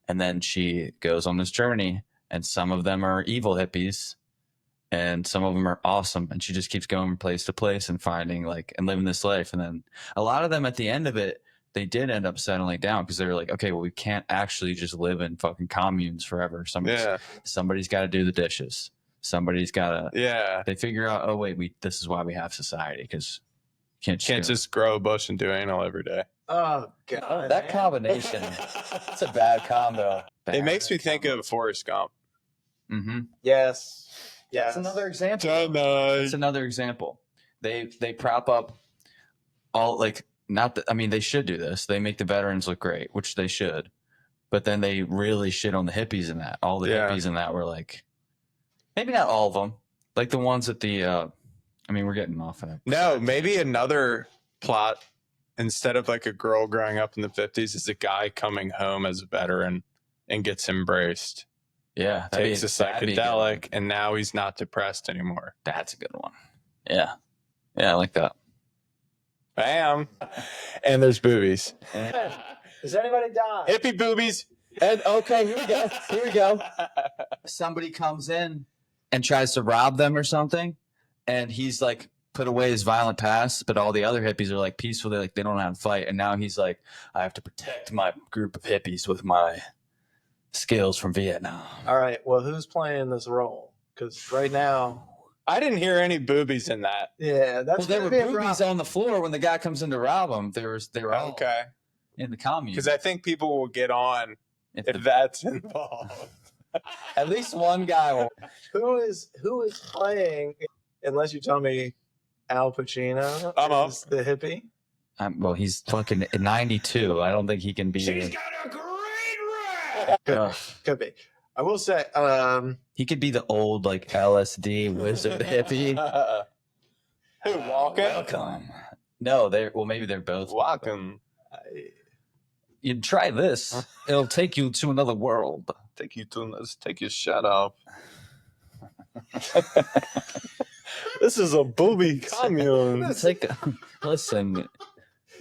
[SPEAKER 3] and then she goes on this journey, and some of them are evil hippies and some of them are awesome, and she just keeps going from place to place and finding like and living this life. And then a lot of them at the end of it, they did end up settling down because they were like, okay, well, we can't actually just live in fucking communes forever. Somebody's got to do the dishes. Somebody's got to. They figure out, oh wait, this is why we have society, because can't
[SPEAKER 2] just grow a bush and do anal every day.
[SPEAKER 1] Oh god,
[SPEAKER 3] that combination. It's a bad combo.
[SPEAKER 2] It makes me think of Forrest Gump.
[SPEAKER 3] Mm-hmm.
[SPEAKER 1] Yes.
[SPEAKER 3] That's another example.
[SPEAKER 2] It's
[SPEAKER 3] another example. They prop up all like not. I mean, they should do this. They make the veterans look great, which they should. But then they really shit on the hippies in that. All the hippies in that were like, maybe not all of them. Like the ones at the. I mean, we're getting off of that.
[SPEAKER 2] No, maybe another plot instead of like a girl growing up in the 50s is a guy coming home as a veteran and gets embraced.
[SPEAKER 3] Yeah,
[SPEAKER 2] takes a psychedelic, and now he's not depressed anymore.
[SPEAKER 3] That's a good one. Yeah, I like that.
[SPEAKER 2] Bam, and there's boobies.
[SPEAKER 1] Does anybody die?
[SPEAKER 2] Hippie boobies.
[SPEAKER 3] And okay, here we go. Somebody comes in and tries to rob them or something, and he's like put away his violent past, but all the other hippies are like peaceful. They're like they don't know how to fight, and now he's like, I have to protect my group of hippies with my skills from Vietnam.
[SPEAKER 1] All right. Well, who's playing this role? Because right now,
[SPEAKER 2] I didn't hear any boobies in that.
[SPEAKER 1] Yeah, that's
[SPEAKER 3] there were boobies on the floor when the guy comes in to rob them. They were all
[SPEAKER 2] okay
[SPEAKER 3] in the commune.
[SPEAKER 2] Because I think people will get on if that's involved.
[SPEAKER 3] At least one guy will.
[SPEAKER 1] Who is playing? Unless you tell me Al Pacino is the hippie.
[SPEAKER 3] Well, he's fucking 92. I don't think he can be.
[SPEAKER 2] She's got a great
[SPEAKER 1] Could be. I will say,
[SPEAKER 3] he could be the old like LSD wizard hippie.
[SPEAKER 2] Who, walking?
[SPEAKER 3] Welcome. No, maybe they're both
[SPEAKER 2] walking.
[SPEAKER 3] You try this; it'll take you to another world.
[SPEAKER 2] Take your shut up. This is a booby commune.
[SPEAKER 3] Listen.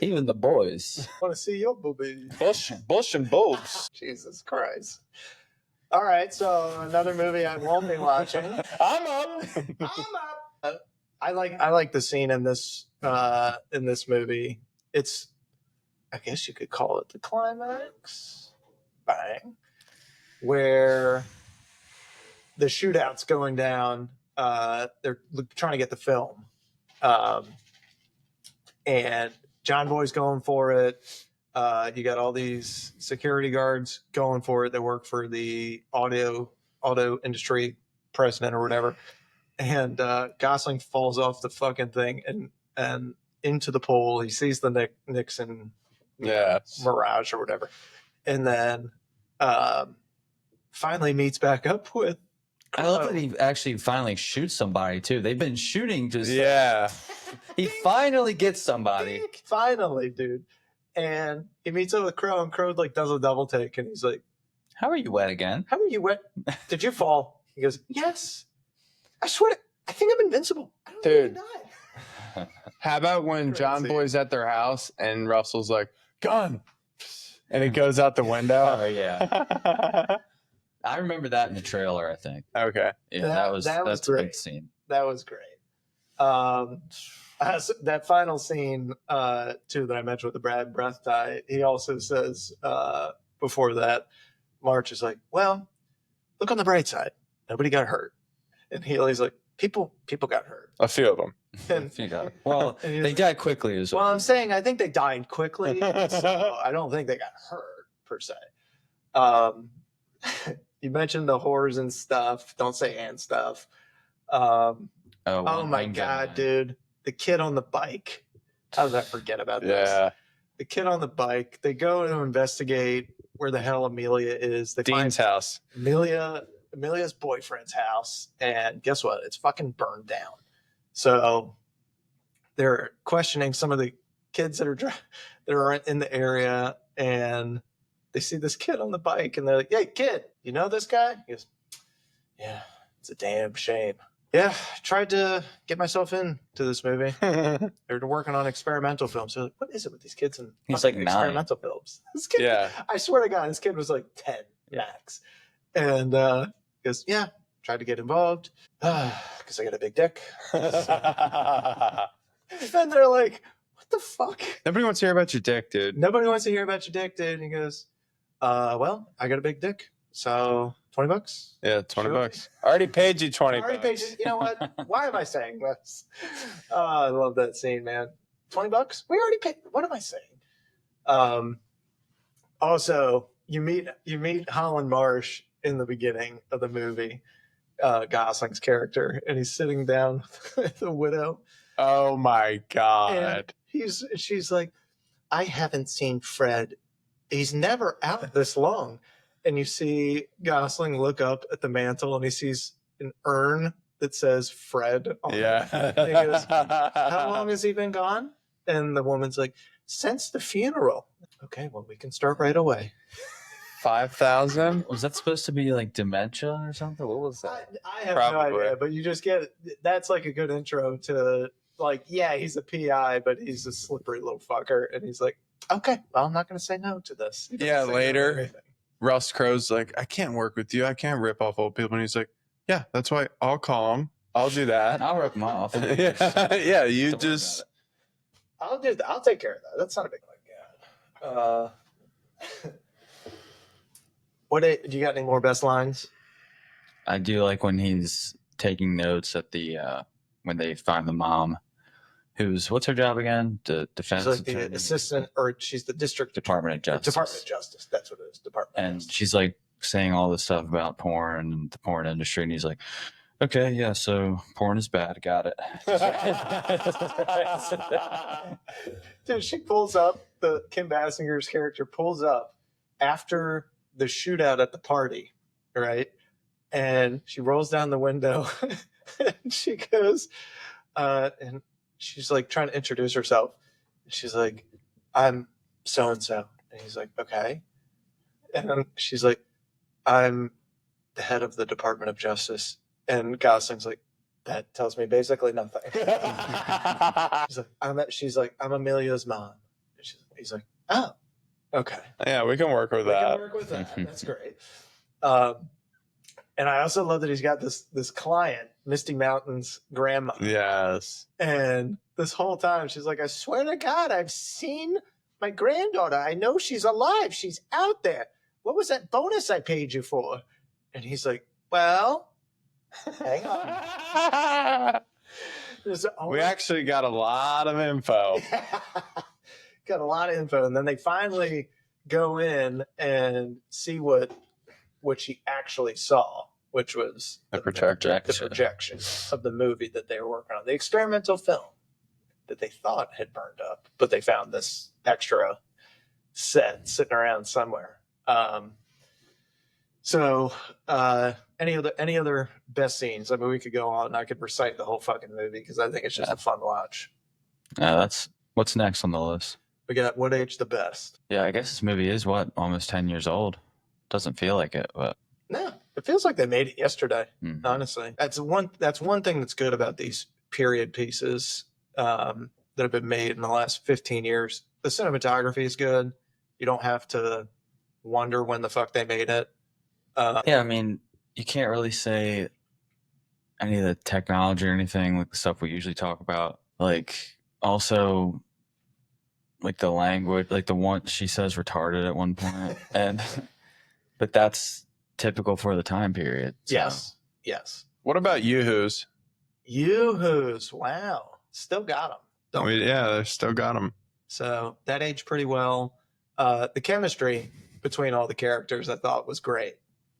[SPEAKER 3] Even the boys
[SPEAKER 1] want to see your boobies.
[SPEAKER 2] Bush and boobs.
[SPEAKER 1] Jesus Christ. All right, so another movie I won't be watching.
[SPEAKER 2] I'm up.
[SPEAKER 1] I like the scene in this movie. It's, I guess you could call it the climax. Bang. Where the shootout's going down. They're trying to get the film. And John Boy's going for it. You got all these security guards going for it that work for the auto industry president or whatever. And Gosling falls off the fucking thing and into the pool. He sees the Nixon mirage or whatever. And then finally meets back up with.
[SPEAKER 3] I love that he actually finally shoots somebody too. They've been shooting just.
[SPEAKER 2] Yeah.
[SPEAKER 3] He finally gets somebody.
[SPEAKER 1] Finally, dude. And he meets up with Crowe, and Crowe like does a double take, and he's like,
[SPEAKER 3] "How are you wet again?
[SPEAKER 1] How are you wet? Did you fall?" He goes, "Yes. I swear, I think I'm invincible. I don't
[SPEAKER 2] dude.
[SPEAKER 1] think I died."
[SPEAKER 2] How about when John Boy's at their house and Russell's like, "Gun," and it goes out the window?
[SPEAKER 3] Oh yeah. I remember that in the trailer, I think.
[SPEAKER 2] Okay.
[SPEAKER 3] Yeah, that's
[SPEAKER 1] great.
[SPEAKER 3] a good scene.
[SPEAKER 1] That was great. That final scene, too, that I mentioned with the Brad breath tie, he also says before that, March is like, well, look on the bright side. Nobody got hurt. And Healy's like, people got hurt.
[SPEAKER 2] A few of them.
[SPEAKER 1] And,
[SPEAKER 3] well, they died quickly as well.
[SPEAKER 1] Well, I'm saying I think they died quickly. So I don't think they got hurt, per se. You mentioned the horrors and stuff. Don't say and stuff. Oh my God, dude. The kid on the bike. How did I forget about this?
[SPEAKER 2] Yeah.
[SPEAKER 1] The kid on the bike. They go to investigate where the hell Amelia is. They
[SPEAKER 2] Dean's
[SPEAKER 1] find
[SPEAKER 2] house.
[SPEAKER 1] Amelia's boyfriend's house. And guess what? It's fucking burned down. So they're questioning some of the kids that are in the area, and they see this kid on the bike, and they're like, "Hey, kid, you know this guy?" He goes, "Yeah, It's a damn shame. Yeah, tried to get myself into this movie. They're working on experimental films. They're like, what is it with these kids and
[SPEAKER 3] He's like 9.
[SPEAKER 1] experimental films? This kid,
[SPEAKER 2] Yeah.
[SPEAKER 1] I swear to God, this kid was like 10 max. And goes, yeah, tried to get involved because I got a big dick. And they're like, what the fuck?
[SPEAKER 2] Nobody wants to hear about your dick, dude.
[SPEAKER 1] Nobody wants to hear about your dick, dude. And he goes, well, I got a big dick. So $20?
[SPEAKER 2] Yeah, 20
[SPEAKER 1] Sure.
[SPEAKER 2] bucks. I already paid you 20
[SPEAKER 1] I already
[SPEAKER 2] bucks.
[SPEAKER 1] paid you. You know what? Why am I saying this? I love that scene, man. $20? We already paid. What am I saying? Also, you meet Holland Marsh in the beginning of the movie, Gosling's character, and he's sitting down with the widow.
[SPEAKER 2] Oh my God.
[SPEAKER 1] And she's like, I haven't seen Fred. He's never out this long. And you see Gosling look up at the mantle and he sees an urn that says Fred on it. And he goes, how long has he been gone? And the woman's like, since the funeral. Okay, well, we can start right away.
[SPEAKER 2] 5,000?
[SPEAKER 3] Was that supposed to be like dementia or something? What was that?
[SPEAKER 1] I have
[SPEAKER 2] Probably.
[SPEAKER 1] no idea, but you just get that's like a good intro to like, yeah, he's a PI, but he's a slippery little fucker. And he's like, okay, well, I'm not going to say no to this. He doesn't
[SPEAKER 2] Yeah,
[SPEAKER 1] say no to
[SPEAKER 2] later.
[SPEAKER 1] everything.
[SPEAKER 2] Russ Crowe's like, I can't work with you. I can't rip off old people. And he's like, yeah, that's why I'll call him. I'll do that.
[SPEAKER 3] I'll rip them off.
[SPEAKER 2] Yeah, you
[SPEAKER 3] Don't worry
[SPEAKER 2] just.
[SPEAKER 1] I'll do that. I'll take care of that. That's not a big one. Do you got any more best lines?
[SPEAKER 3] I do like when he's taking notes at the when they find the mom, what's her job again? The defense
[SPEAKER 1] She's like the
[SPEAKER 3] attorney?
[SPEAKER 1] assistant, or she's the district
[SPEAKER 3] Department of Justice.
[SPEAKER 1] Department of Justice. That's what it is. Department. of
[SPEAKER 3] And
[SPEAKER 1] Justice.
[SPEAKER 3] she's like saying all this stuff about porn and the porn industry, and he's like, okay, yeah, so porn is bad. Got it.
[SPEAKER 1] Dude, she pulls up. Kim Basinger's character pulls up after the shootout at the party, right? And she rolls down the window. And she goes, and she's like trying to introduce herself. She's like, I'm so and so. And he's like, okay. And then she's like, I'm the head of the Department of Justice. And Gosling's like, that tells me basically nothing. She's like, I'm Amelia's mom. He's like, oh, okay.
[SPEAKER 2] Yeah, we can work with
[SPEAKER 1] We
[SPEAKER 2] that.
[SPEAKER 1] can work with that. That's great. And I also love that he's got this client, Misty Mountain's grandma.
[SPEAKER 2] Yes.
[SPEAKER 1] And this whole time she's like, I swear to God, I've seen my granddaughter. I know she's alive. She's out there. What was that bonus I paid you for? And he's like, well, hang on.
[SPEAKER 2] We actually got a lot of info.
[SPEAKER 1] Got a lot of info. And then they finally go in and see what she actually saw, which was
[SPEAKER 2] The projection.
[SPEAKER 1] the projection of the movie that they were working on, the experimental film that they thought had burned up, but they found this extra set sitting around somewhere. Any other best scenes? I mean, we could go on. I could recite the whole fucking movie because I think it's just a fun watch.
[SPEAKER 3] That's what's next on the list.
[SPEAKER 1] We got What Age the Best?
[SPEAKER 3] Yeah, I guess this movie is almost 10 years old. Doesn't feel like it, but
[SPEAKER 1] No, it feels like they made it yesterday.
[SPEAKER 3] Mhm.
[SPEAKER 1] Honestly, that's one thing that's good about these period pieces that have been made in the last 15 years. The cinematography is good. You don't have to wonder when the fuck they made it.
[SPEAKER 3] yeah, I mean, you can't really say any of the technology or anything like the stuff we usually talk about. Like also like the language, like the one she says retarded at one point, but that's typical for the time period. So.
[SPEAKER 1] Yes.
[SPEAKER 2] What about Yoo-Hoos?
[SPEAKER 1] Yoo-Hoos, wow, still got them.
[SPEAKER 2] Yeah, they still got them.
[SPEAKER 1] So that aged pretty well. The chemistry between all the characters I thought was great.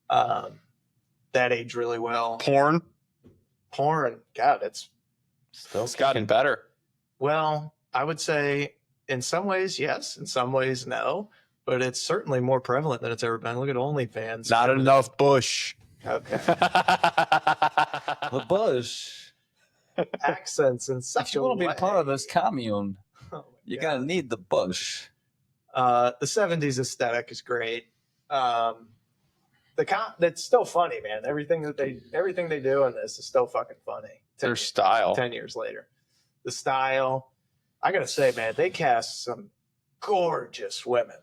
[SPEAKER 1] That aged really well.
[SPEAKER 2] Porn?
[SPEAKER 1] God, it's
[SPEAKER 2] gotten better.
[SPEAKER 1] Well, I would say in some ways, yes. In some ways, no. But it's certainly more prevalent than it's ever been. Look at OnlyFans.
[SPEAKER 2] Not enough bush.
[SPEAKER 1] Okay.
[SPEAKER 3] The bush.
[SPEAKER 1] Accents and such.
[SPEAKER 3] If you want to be part of this commune, you're
[SPEAKER 1] God.
[SPEAKER 3] gonna need the bush.
[SPEAKER 1] The 70s aesthetic is great. That's still funny, man. Everything they do in this is still fucking funny.
[SPEAKER 2] Their style.
[SPEAKER 1] 10 years later. The style. I gotta say, man, they cast some gorgeous women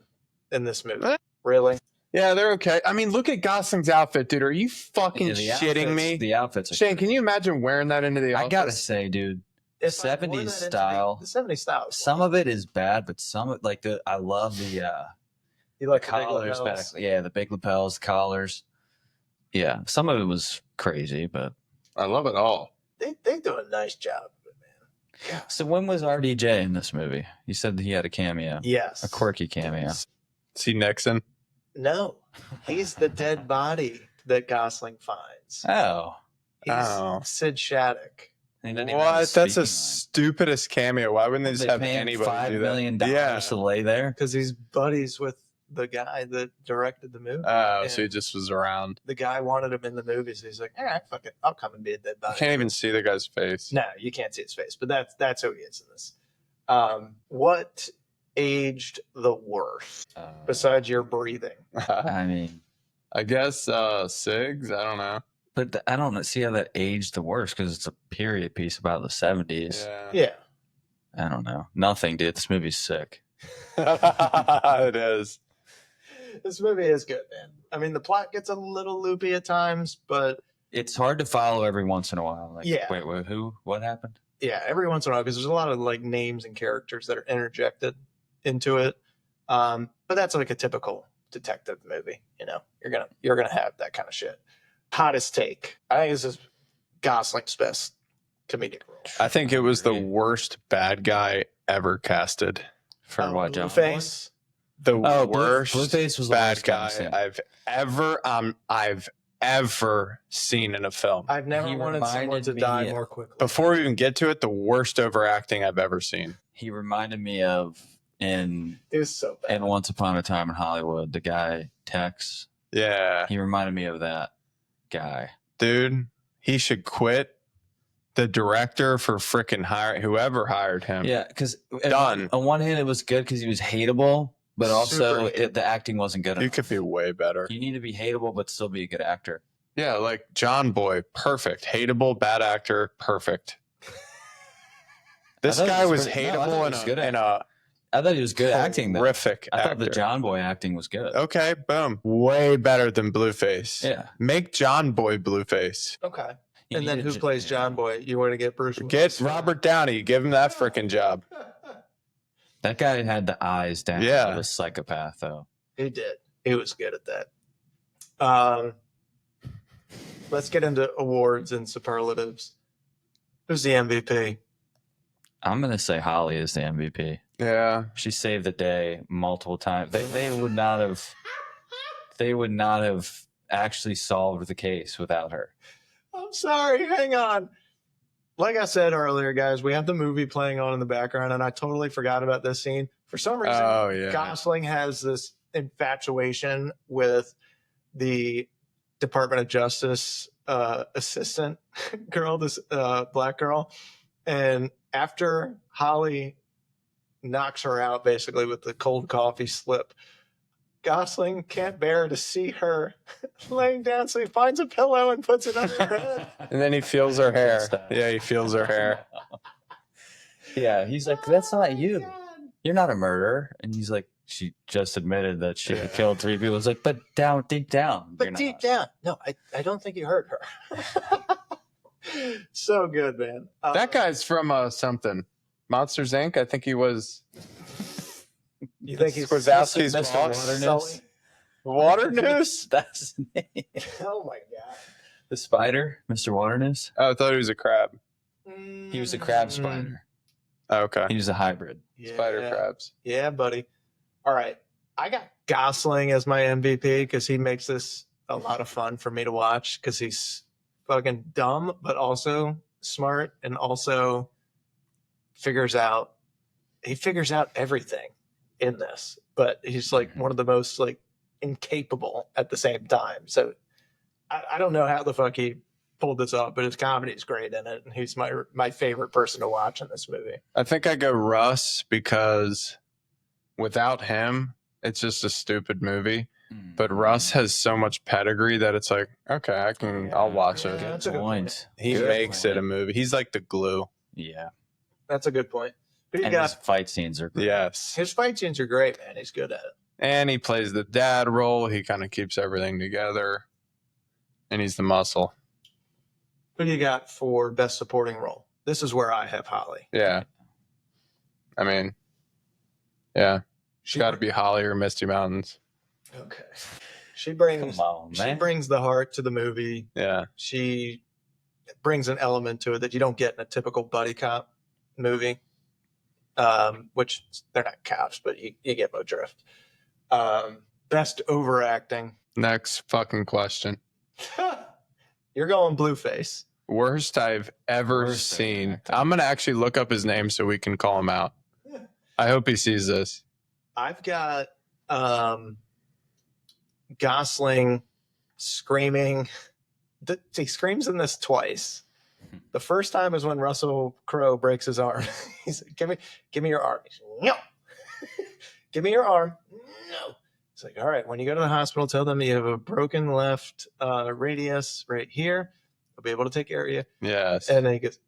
[SPEAKER 1] in this movie. Really?
[SPEAKER 2] Yeah, they're okay. I mean, look at Gosling's outfit, dude. Are you fucking shitting me?
[SPEAKER 3] The outfits are
[SPEAKER 2] Shane, can you imagine wearing that into the office?
[SPEAKER 3] I gotta say, dude,
[SPEAKER 1] If I wore
[SPEAKER 3] 70s
[SPEAKER 1] that
[SPEAKER 3] style.
[SPEAKER 1] The 70s style.
[SPEAKER 3] Some of it is bad, but some like I love the
[SPEAKER 1] You like the big
[SPEAKER 3] collars back.
[SPEAKER 1] lapels?
[SPEAKER 3] Yeah, the big lapels, collars. Yeah, some of it was crazy, but
[SPEAKER 2] I love it all.
[SPEAKER 1] They do a nice job of it, man. God.
[SPEAKER 3] so when was RDJ in this movie? You said that he had a cameo,
[SPEAKER 1] Yes.
[SPEAKER 3] a quirky cameo.
[SPEAKER 2] See Nixon?
[SPEAKER 1] No, he's the dead body that Gosling finds.
[SPEAKER 3] Oh,
[SPEAKER 1] He's Sid Shattuck.
[SPEAKER 3] he didn't even have a
[SPEAKER 2] What? That's the
[SPEAKER 3] speaking line.
[SPEAKER 2] stupidest cameo. Why wouldn't they just
[SPEAKER 3] They
[SPEAKER 2] have
[SPEAKER 3] pay him
[SPEAKER 2] anybody
[SPEAKER 3] $5
[SPEAKER 2] do that?
[SPEAKER 3] million
[SPEAKER 2] Yeah.
[SPEAKER 3] to lay there.
[SPEAKER 1] Because he's buddies with the guy that directed the movie.
[SPEAKER 2] Oh,
[SPEAKER 1] And
[SPEAKER 2] so he just was around.
[SPEAKER 1] the guy wanted him in the movie, so he's like, all right, fuck it. I'll come and be a dead
[SPEAKER 2] You
[SPEAKER 1] body.
[SPEAKER 2] can't even see the guy's face.
[SPEAKER 1] No, you can't see his face, but that's who he is in this. What aged the worst besides your breathing?
[SPEAKER 3] I mean,
[SPEAKER 2] I guess Sigs. I don't know.
[SPEAKER 3] but I don't see how that aged the worst because it's a period piece about the 70s.
[SPEAKER 1] Yeah.
[SPEAKER 3] I don't know. Nothing, dude. This movie's sick.
[SPEAKER 2] It is.
[SPEAKER 1] This movie is good, man. I mean, the plot gets a little loopy at times, but
[SPEAKER 3] It's hard to follow every once in a while. Like,
[SPEAKER 1] Yeah.
[SPEAKER 3] wait, who? What happened?
[SPEAKER 1] yeah, every once in a while, because there's a lot of like names and characters that are interjected into it. But that's like a typical detective movie. You know, you're gonna have that kind of shit. Hottest take. I think this is Gosling's best comedic role.
[SPEAKER 2] I think it was the worst bad guy ever casted.
[SPEAKER 3] For what, John?
[SPEAKER 1] Face.
[SPEAKER 2] The
[SPEAKER 3] Oh,
[SPEAKER 2] worst
[SPEAKER 3] Blueface was the
[SPEAKER 2] bad
[SPEAKER 3] worst guy
[SPEAKER 2] guy
[SPEAKER 3] I've seen.
[SPEAKER 2] I've ever seen in a film.
[SPEAKER 1] I've never
[SPEAKER 3] He
[SPEAKER 1] wanted someone
[SPEAKER 3] reminded
[SPEAKER 1] to
[SPEAKER 3] me-
[SPEAKER 1] die more quickly.
[SPEAKER 2] Before we even get to it, the worst overacting I've ever seen.
[SPEAKER 3] He reminded me of in
[SPEAKER 1] It was so bad.
[SPEAKER 3] Once Upon a Time in Hollywood, the guy Tex.
[SPEAKER 2] Yeah,
[SPEAKER 3] He reminded me of that guy.
[SPEAKER 2] dude, he should quit. The director for freaking whoever hired him.
[SPEAKER 3] Yeah, because
[SPEAKER 2] Done.
[SPEAKER 3] on one hand, it was good because he was hateable, but also
[SPEAKER 1] Super hateable.
[SPEAKER 3] the acting wasn't good
[SPEAKER 2] You
[SPEAKER 3] enough.
[SPEAKER 2] could be way better.
[SPEAKER 3] You need to be hateable, but still be a good actor.
[SPEAKER 2] Yeah, like John Boy, perfect. Hateable, bad actor, perfect. This
[SPEAKER 3] thought he
[SPEAKER 2] guy
[SPEAKER 3] was
[SPEAKER 2] was
[SPEAKER 3] pretty- no, I thought he
[SPEAKER 2] hateable
[SPEAKER 3] was good
[SPEAKER 2] in
[SPEAKER 3] at
[SPEAKER 2] a
[SPEAKER 3] I thought he was good acting, though.
[SPEAKER 2] horrific
[SPEAKER 3] I thought
[SPEAKER 2] actor.
[SPEAKER 3] the John Boy acting was good.
[SPEAKER 2] Okay, boom. Way better than Blueface.
[SPEAKER 3] Yeah.
[SPEAKER 2] Make John Boy Blueface.
[SPEAKER 1] Okay.
[SPEAKER 3] You
[SPEAKER 1] And then
[SPEAKER 3] needed
[SPEAKER 1] who plays John Boy? You want to get Bruce
[SPEAKER 2] Get Robert Downey. Give him that freaking job.
[SPEAKER 3] That guy had the eyes down.
[SPEAKER 2] Yeah.
[SPEAKER 3] He was a psychopath, though.
[SPEAKER 1] He did. He was good at that. Let's get into awards and superlatives. Who's the MVP?
[SPEAKER 3] I'm going to say Holly is the MVP.
[SPEAKER 2] Yeah.
[SPEAKER 3] She saved the day multiple times. They would not have actually solved the case without her.
[SPEAKER 1] I'm sorry. Hang on. Like I said earlier, guys, we have the movie playing on in the background, and I totally forgot about this scene. For some reason,
[SPEAKER 2] Oh, yeah.
[SPEAKER 1] Gosling has this infatuation with the Department of Justice assistant girl, this black girl. And after Holly knocks her out basically with the cold coffee slip, Gosling can't bear to see her laying down, so he finds a pillow and puts it under her head.
[SPEAKER 2] And then he feels her hair. Yeah, he feels her hair.
[SPEAKER 3] Yeah, he's like, that's not you.
[SPEAKER 1] God.
[SPEAKER 3] You're not a murderer. And he's like, she just admitted that she killed 3 people. It's like, but deep down.
[SPEAKER 1] But
[SPEAKER 3] you're
[SPEAKER 1] deep
[SPEAKER 3] not.
[SPEAKER 1] down, no, I don't think you hurt her. So good, man.
[SPEAKER 2] That guy's from something. Monsters Inc. I think he was.
[SPEAKER 1] You think he's
[SPEAKER 2] Wazowski's
[SPEAKER 3] Mr.
[SPEAKER 2] boss?
[SPEAKER 3] Waternoose?
[SPEAKER 2] Water News?
[SPEAKER 3] That's his name.
[SPEAKER 1] Oh my god.
[SPEAKER 3] The spider, Mr. Waternoose.
[SPEAKER 2] Oh, I thought he was a crab.
[SPEAKER 3] He was a crab spider.
[SPEAKER 2] Oh, okay.
[SPEAKER 3] He was a hybrid.
[SPEAKER 1] Yeah.
[SPEAKER 2] Spider crabs.
[SPEAKER 1] Yeah, buddy. All right. I got Gosling as my MVP because he makes this a lot of fun for me to watch because he's fucking dumb, but also smart and also figures out everything in this. But he's like one of the most like incapable at the same time. So I don't know how the fuck he pulled this off, but his comedy is great in it. And he's my favorite person to watch in this movie.
[SPEAKER 2] I think I go Russ because without him, it's just a stupid movie. but Russ has so much pedigree that it's like, okay, I'll watch
[SPEAKER 1] Yeah,
[SPEAKER 2] it.
[SPEAKER 1] that's a good point.
[SPEAKER 2] He
[SPEAKER 1] Good
[SPEAKER 2] makes it a movie. He's like the glue.
[SPEAKER 3] Yeah.
[SPEAKER 1] That's a good point. Who you
[SPEAKER 3] And his
[SPEAKER 1] got?
[SPEAKER 3] fight scenes are great.
[SPEAKER 2] Yes.
[SPEAKER 1] His fight scenes are great, man. He's good at it.
[SPEAKER 2] And he plays the dad role. He kind of keeps everything together. And he's the muscle.
[SPEAKER 1] Who do you got for best supporting role? This is where I have Holly.
[SPEAKER 2] Yeah. I mean, yeah. She's got to be Holly or Misty Mountains.
[SPEAKER 1] Okay. She brings
[SPEAKER 3] Come on,
[SPEAKER 1] she
[SPEAKER 3] man.
[SPEAKER 1] brings the heart to the movie.
[SPEAKER 2] Yeah.
[SPEAKER 1] She brings an element to it that you don't get in a typical buddy cop movie. Which they're not cops, but you get my drift. Best overacting.
[SPEAKER 2] Next fucking question.
[SPEAKER 1] You're going Blueface.
[SPEAKER 2] Worst I've ever seen. I'm going to actually look up his name so we can call him out. I hope he sees this.
[SPEAKER 1] I've got Gosling screaming. He screams in this twice. The first time is when Russell Crowe breaks his arm. He's like, give me your arm. He's like, no. Give me your arm. No. It's like, all right, when you go to the hospital, tell them you have a broken left radius right here. They'll be able to take care of you.
[SPEAKER 2] Yes.
[SPEAKER 1] And then he goes,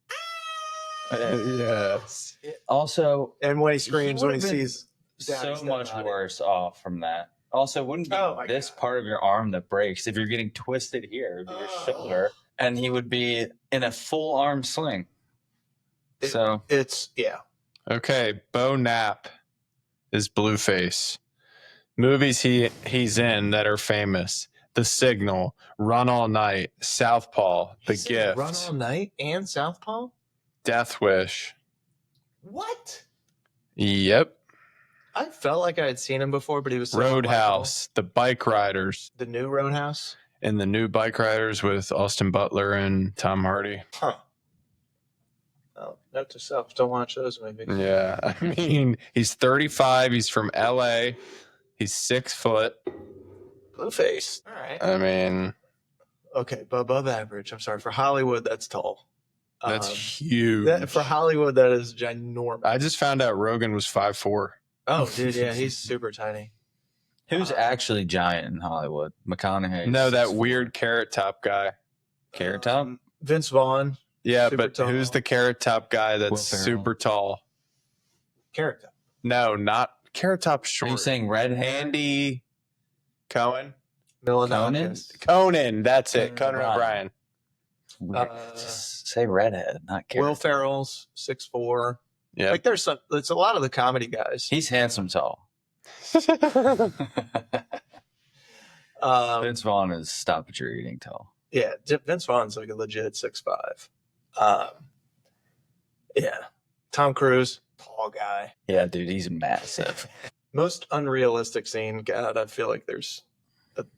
[SPEAKER 2] yes.
[SPEAKER 3] Also,
[SPEAKER 1] and when he screams, when he
[SPEAKER 3] would've been
[SPEAKER 1] sees Daddy's
[SPEAKER 3] so much
[SPEAKER 1] dead body.
[SPEAKER 3] worse off from that. Also, wouldn't be
[SPEAKER 1] Oh my
[SPEAKER 3] this
[SPEAKER 1] God.
[SPEAKER 3] part of your arm that breaks if you're getting twisted here, it'd be your shoulder, and he would be in a full arm sling. So
[SPEAKER 1] It's, yeah.
[SPEAKER 2] Okay, Bo Knapp is Blueface. Movies he's in that are famous: The Signal, Run All Night, Southpaw, The
[SPEAKER 1] He's in
[SPEAKER 2] Gift,
[SPEAKER 1] Run All Night and Southpaw?
[SPEAKER 2] Death Wish.
[SPEAKER 1] What?
[SPEAKER 2] Yep.
[SPEAKER 1] I felt like I had seen him before, but he was so unlikable.
[SPEAKER 2] Roadhouse, The Bike Riders,
[SPEAKER 1] The new Roadhouse?
[SPEAKER 2] and the new Bike Riders with Austin Butler and Tom Hardy.
[SPEAKER 1] Huh. Oh, note to self, don't watch those movies.
[SPEAKER 2] Yeah, I mean, he's 35. He's from LA. He's 6 foot.
[SPEAKER 1] Blueface. All right.
[SPEAKER 2] I mean,
[SPEAKER 1] Okay, but above average. I'm sorry. For Hollywood, that's tall.
[SPEAKER 2] that's huge.
[SPEAKER 1] For Hollywood, that is ginormous.
[SPEAKER 2] I just found out Rogan was 5'4".
[SPEAKER 1] Oh, dude, yeah, he's super tiny.
[SPEAKER 3] who's actually giant in Hollywood? McConaughey.
[SPEAKER 2] No, that weird carrot top guy.
[SPEAKER 3] Carrot Top?
[SPEAKER 1] Vince Vaughn,
[SPEAKER 2] Yeah,
[SPEAKER 1] Super
[SPEAKER 2] but
[SPEAKER 1] tall.
[SPEAKER 2] who's the carrot top guy that's
[SPEAKER 3] Will Ferrell.
[SPEAKER 2] super tall?
[SPEAKER 1] character.
[SPEAKER 2] No, not carrot top
[SPEAKER 3] Are
[SPEAKER 2] short.
[SPEAKER 3] you saying red hair?
[SPEAKER 2] Andy Cohen?
[SPEAKER 1] Milanakis.
[SPEAKER 2] Conan, that's it. Conan
[SPEAKER 3] O'Brien.
[SPEAKER 2] O'Brien.
[SPEAKER 3] Just say redhead, not carrot.
[SPEAKER 1] Will Ferrell's 6'4".
[SPEAKER 2] Yeah.
[SPEAKER 1] Like there's a lot of the comedy guys.
[SPEAKER 3] He's handsome tall. Vince Vaughn is stop what you're eating tall.
[SPEAKER 1] Yeah, Vince Vaughn's like a legit 6'5". Yeah. Tom Cruise, tall guy.
[SPEAKER 3] Yeah, dude, he's massive.
[SPEAKER 1] Most unrealistic scene, God, I feel like there's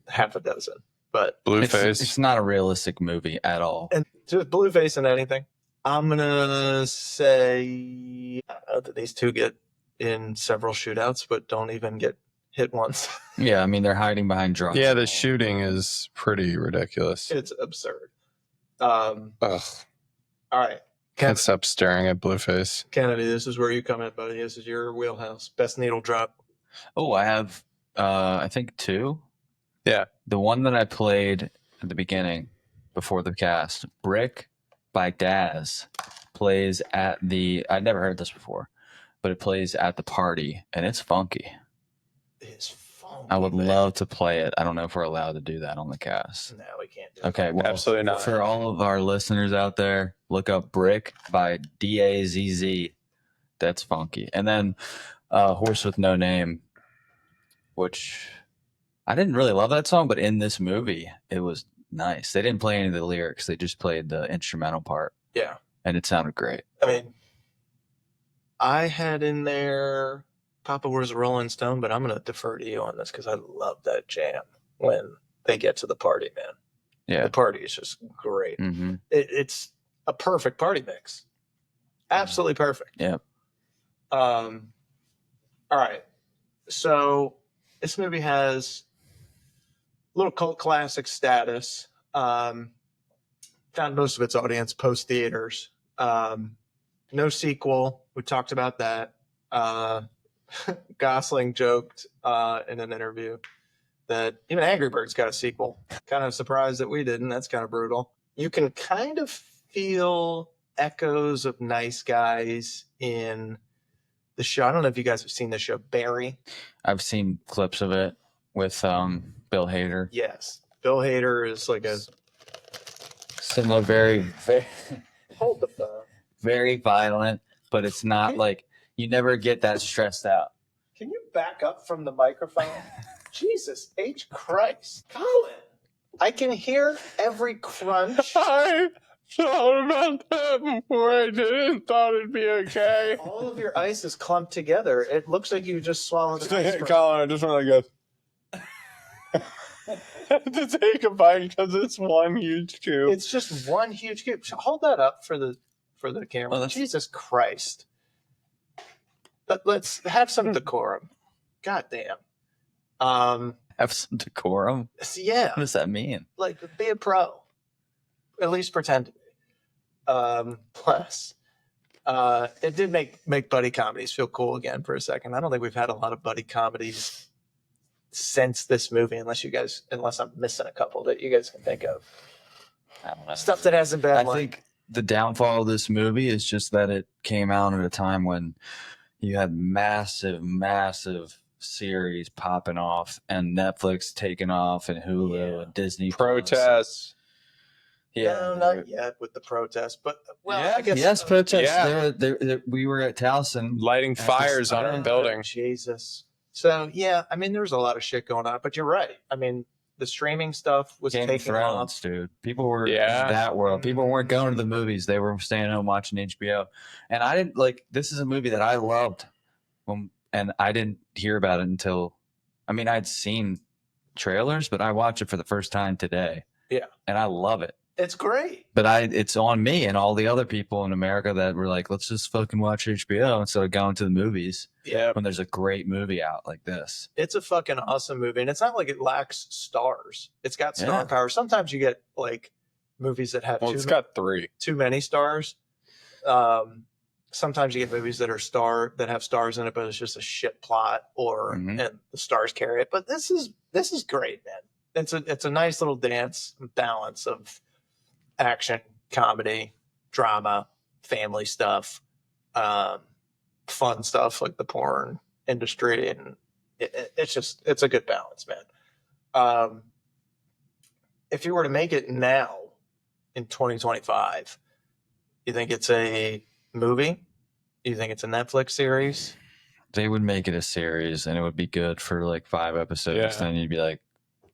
[SPEAKER 1] half a dozen. But
[SPEAKER 2] Blueface.
[SPEAKER 3] It's not a realistic movie at all.
[SPEAKER 1] and just Blueface and anything. I'm gonna say that these two get in several shootouts, but don't even get hit once.
[SPEAKER 3] Yeah, I mean they're hiding behind drugs.
[SPEAKER 2] Yeah, the shooting is pretty ridiculous.
[SPEAKER 1] It's absurd.
[SPEAKER 2] Ugh.
[SPEAKER 1] All right,
[SPEAKER 2] Can't stop staring at Blueface.
[SPEAKER 1] Kennedy, this is where you come in, buddy. This is your wheelhouse. Best needle drop.
[SPEAKER 3] Oh, I have I think 2.
[SPEAKER 2] Yeah.
[SPEAKER 3] The one that I played at the beginning before the cast, Brick by Daz, plays at the I'd never heard this before, but it plays at the party and it's funky.
[SPEAKER 1] It's fun.
[SPEAKER 3] I would love to play it. I don't know if we're allowed to do that on the cast.
[SPEAKER 1] No, we can't do it.
[SPEAKER 3] Okay, well,
[SPEAKER 2] Absolutely not.
[SPEAKER 3] For all of our listeners out there, look up Brick by Dazz. That's funky. And then Horse with No Name, which I didn't really love that song, but in this movie, it was nice. They didn't play any of the lyrics. They just played the instrumental part,
[SPEAKER 1] Yeah.
[SPEAKER 3] and it sounded great.
[SPEAKER 1] I mean, I had in there Papa Was a Rolling Stone, but I'm going to defer to you on this because I love that jam when they get to the party, man.
[SPEAKER 3] Yeah.
[SPEAKER 1] The party is just great.
[SPEAKER 3] Mm-hmm.
[SPEAKER 1] It's a perfect party mix. Absolutely perfect.
[SPEAKER 3] Yep.
[SPEAKER 1] All right. So this movie has little cult classic status. Found most of its audience post theaters. No sequel. We talked about that. Gosling joked in an interview that even Angry Birds got a sequel. Kind of surprised that we didn't. That's kind of brutal. You can kind of feel echoes of Nice Guys in the show. I don't know if you guys have seen the show Barry.
[SPEAKER 3] I've seen clips of it with Bill Hader.
[SPEAKER 1] Yes. Bill Hader is like a
[SPEAKER 3] Similar, very
[SPEAKER 1] hold the phone.
[SPEAKER 3] very violent, but it's not like you never get that stressed out.
[SPEAKER 1] Can you back up from the microphone? Jesus H. Christ. Colin, I can hear every crunch.
[SPEAKER 2] I thought about that before I did it. Thought it'd be okay.
[SPEAKER 1] All of your ice is clumped together. It looks like you just swallowed an ice.
[SPEAKER 2] Colin, I just want to go to take a bite because it's one huge cube.
[SPEAKER 1] It's just one huge cube. Hold that up for the camera.
[SPEAKER 3] Well,
[SPEAKER 1] Jesus Christ. Let's have some decorum. God damn.
[SPEAKER 3] Have some decorum.
[SPEAKER 1] Yeah.
[SPEAKER 3] What does that mean?
[SPEAKER 1] Like, be a pro. At least pretend to be. Plus, it did make buddy comedies feel cool again for a second. I don't think we've had a lot of buddy comedies since this movie, unless I'm missing a couple that you guys can think of.
[SPEAKER 3] I don't know.
[SPEAKER 1] Stuff that hasn't been.
[SPEAKER 3] I think the downfall of this movie is just that it came out at a time when you had massive series popping off and Netflix taking off and Hulu and Disney
[SPEAKER 2] protests.
[SPEAKER 1] No, not yet with the protests, but I guess
[SPEAKER 3] yes, protests.
[SPEAKER 2] Yeah.
[SPEAKER 3] We were at Towson
[SPEAKER 2] Lighting fires on a building.
[SPEAKER 1] Jesus. So yeah, I mean, there was a lot of shit going on, but you're right. I mean, the streaming stuff was
[SPEAKER 3] Game of
[SPEAKER 1] taking
[SPEAKER 3] Thrones,
[SPEAKER 1] off.
[SPEAKER 3] dude. People were in that world. People weren't going to the movies. They were staying home watching HBO. And I didn't this is a movie that I loved. And I didn't hear about it until, I'd seen trailers, but I watched it for the first time today.
[SPEAKER 1] Yeah.
[SPEAKER 3] And I love it.
[SPEAKER 1] It's great.
[SPEAKER 3] But it's on me and all the other people in America that were like, let's just fucking watch HBO instead of going to the movies.
[SPEAKER 1] Yeah.
[SPEAKER 3] When there's a great movie out like this.
[SPEAKER 1] It's a fucking awesome movie. And it's not like it lacks stars. It's got star power. Sometimes you get like movies that have
[SPEAKER 2] it's got too many
[SPEAKER 1] stars. Sometimes you get movies that have stars in it, but it's just a shit plot and the stars carry it. But this is great, man. It's a nice little balance of action, comedy, drama, family stuff, fun stuff like the porn industry, and it's a good balance, man. If you were to make it now in 2025, you think it's a movie? You think it's a Netflix series?
[SPEAKER 3] They would make it a series and it would be good for like 5 episodes.
[SPEAKER 2] Yeah.
[SPEAKER 3] Then you'd be like,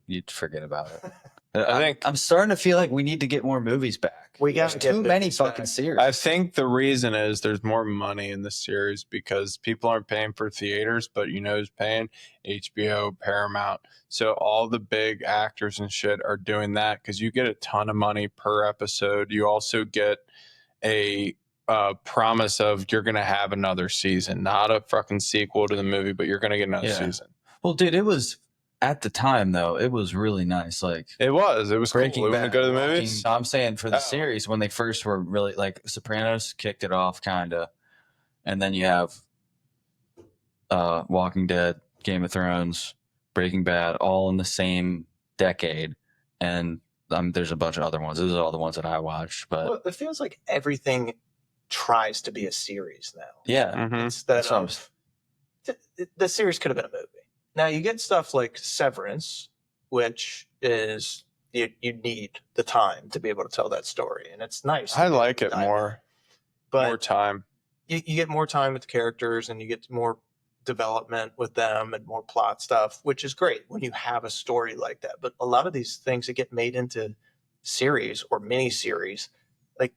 [SPEAKER 3] you'd forget about it.
[SPEAKER 2] I think
[SPEAKER 3] I'm starting to feel like we need to get more movies back.
[SPEAKER 1] We got
[SPEAKER 3] too many fucking series.
[SPEAKER 2] I think the reason is there's more money in the series because people aren't paying for theaters, but who's paying? HBO, Paramount. So all the big actors and shit are doing that because you get a ton of money per episode. You also get a promise of you're going to have another season, not a fucking sequel to the movie, but you're going to get another season.
[SPEAKER 3] Well, dude, it was at the time though. It was really nice. Like
[SPEAKER 2] it was
[SPEAKER 3] Breaking
[SPEAKER 2] cool.
[SPEAKER 3] Bad.
[SPEAKER 2] Go to the movies.
[SPEAKER 3] I'm saying for the series when they first were really like Sopranos kicked it off kind of, and then you have Walking Dead, Game of Thrones, Breaking Bad, all in the same decade, and there's a bunch of other ones. Those are all the ones that I watched, but
[SPEAKER 1] it feels like everything tries to be a series now.
[SPEAKER 3] Yeah.
[SPEAKER 1] Instead of the series could have been a movie. Now you get stuff like Severance, which is you need the time to be able to tell that story, and it's nice.
[SPEAKER 2] I like it more.
[SPEAKER 1] But
[SPEAKER 2] more time.
[SPEAKER 1] You get more time with the characters, and you get more development with them and more plot stuff, which is great when you have a story like that. But a lot of these things that get made into series or mini series, like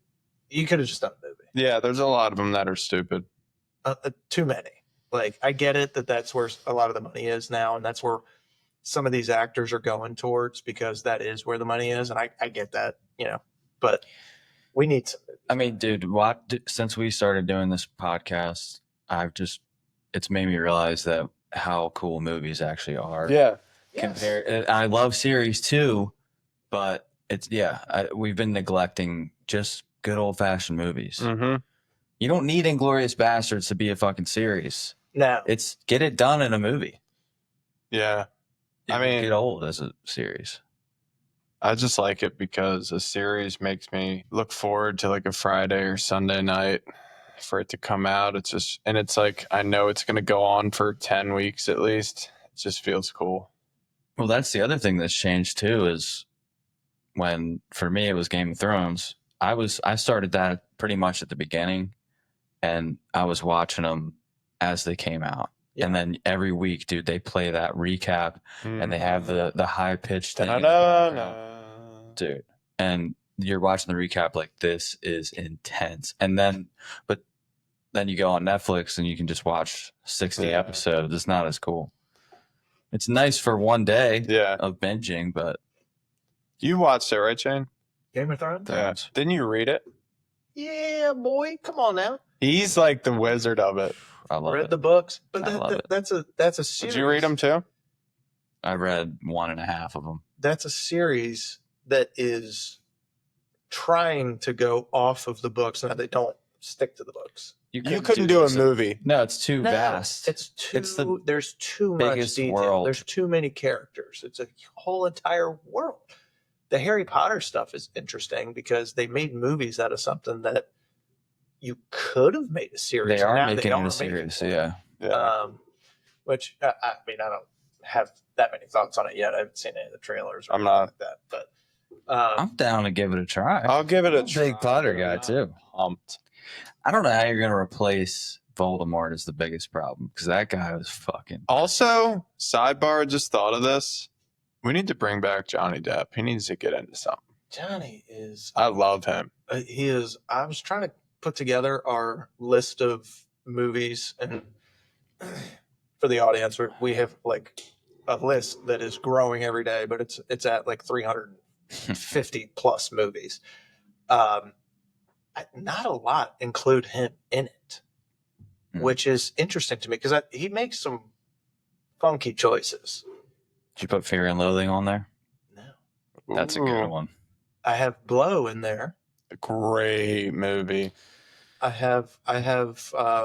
[SPEAKER 1] you could have just done a movie.
[SPEAKER 2] Yeah, there's a lot of them that are stupid.
[SPEAKER 1] Too many. Like, I get it that's where a lot of the money is now, and that's where some of these actors are going towards because that is where the money is, and I get that, but we need some movies.
[SPEAKER 3] Dude, since we started doing this podcast, it's made me realize that how cool movies actually are.
[SPEAKER 2] Yeah.
[SPEAKER 3] I love series too, but we've been neglecting just good old fashioned movies. You don't need Inglourious Bastards to be a fucking series.
[SPEAKER 1] No.
[SPEAKER 3] It's get it done in a movie.
[SPEAKER 2] Yeah. I mean,
[SPEAKER 3] get old as a series.
[SPEAKER 2] I just like it because a series makes me look forward to like a Friday or Sunday night for it to come out. It's like, I know it's going to go on for 10 weeks at least. It just feels cool.
[SPEAKER 3] Well, that's the other thing that's changed too, is when, for me, it was Game of Thrones. I started that pretty much at the beginning, and I was watching them as they came out. Yeah. And then every week, dude, they play that recap, and they have the high pitched thing. Dude, and you're watching the recap like, this is intense. And then, but then you go on Netflix and you can just watch 60 episodes. It's not as cool. It's nice for one day of binging, but
[SPEAKER 2] you watched it, right, Shane?
[SPEAKER 1] Game of Thrones?
[SPEAKER 2] Yeah. Didn't you read it?
[SPEAKER 1] Yeah, boy. Come on now.
[SPEAKER 2] He's like the wizard of it.
[SPEAKER 3] I love
[SPEAKER 1] read
[SPEAKER 3] it.
[SPEAKER 1] the books, but that's a series.
[SPEAKER 2] Did you read them too?
[SPEAKER 3] I read 1.5 of them.
[SPEAKER 1] That's a series that is trying to go off of the books. Now they don't stick to the books.
[SPEAKER 2] You couldn't do a movie.
[SPEAKER 3] No, it's too vast.
[SPEAKER 1] There's too much detail.
[SPEAKER 3] World.
[SPEAKER 1] There's too many characters. It's a whole entire world. The Harry Potter stuff is interesting because they made movies out of something that you could have made a series.
[SPEAKER 3] They are making a series, yeah.
[SPEAKER 1] Which I mean, I don't have that many thoughts on it yet. I haven't seen any of the trailers.
[SPEAKER 2] I'm not
[SPEAKER 1] like that, but
[SPEAKER 3] I'm down to give it a try.
[SPEAKER 2] I'll give it a try.
[SPEAKER 3] Big Potter guy too.
[SPEAKER 2] Pumped.
[SPEAKER 3] I don't know how you're gonna replace Voldemort as the biggest problem, because that guy was fucking.
[SPEAKER 2] Also, sidebar, just thought of this. We need to bring back Johnny Depp. He needs to get into something.
[SPEAKER 1] Johnny is.
[SPEAKER 2] I love him.
[SPEAKER 1] He is. I was trying to put together our list of movies, and for the audience, we have like a list that is growing every day, but it's at like 350 plus movies. Not a lot include him in it, which is interesting to me because he makes some funky choices.
[SPEAKER 3] Did you put Fear and Loathing on there?
[SPEAKER 1] No.
[SPEAKER 3] That's a good one.
[SPEAKER 1] I have Blow in there.
[SPEAKER 2] A great movie.
[SPEAKER 1] I have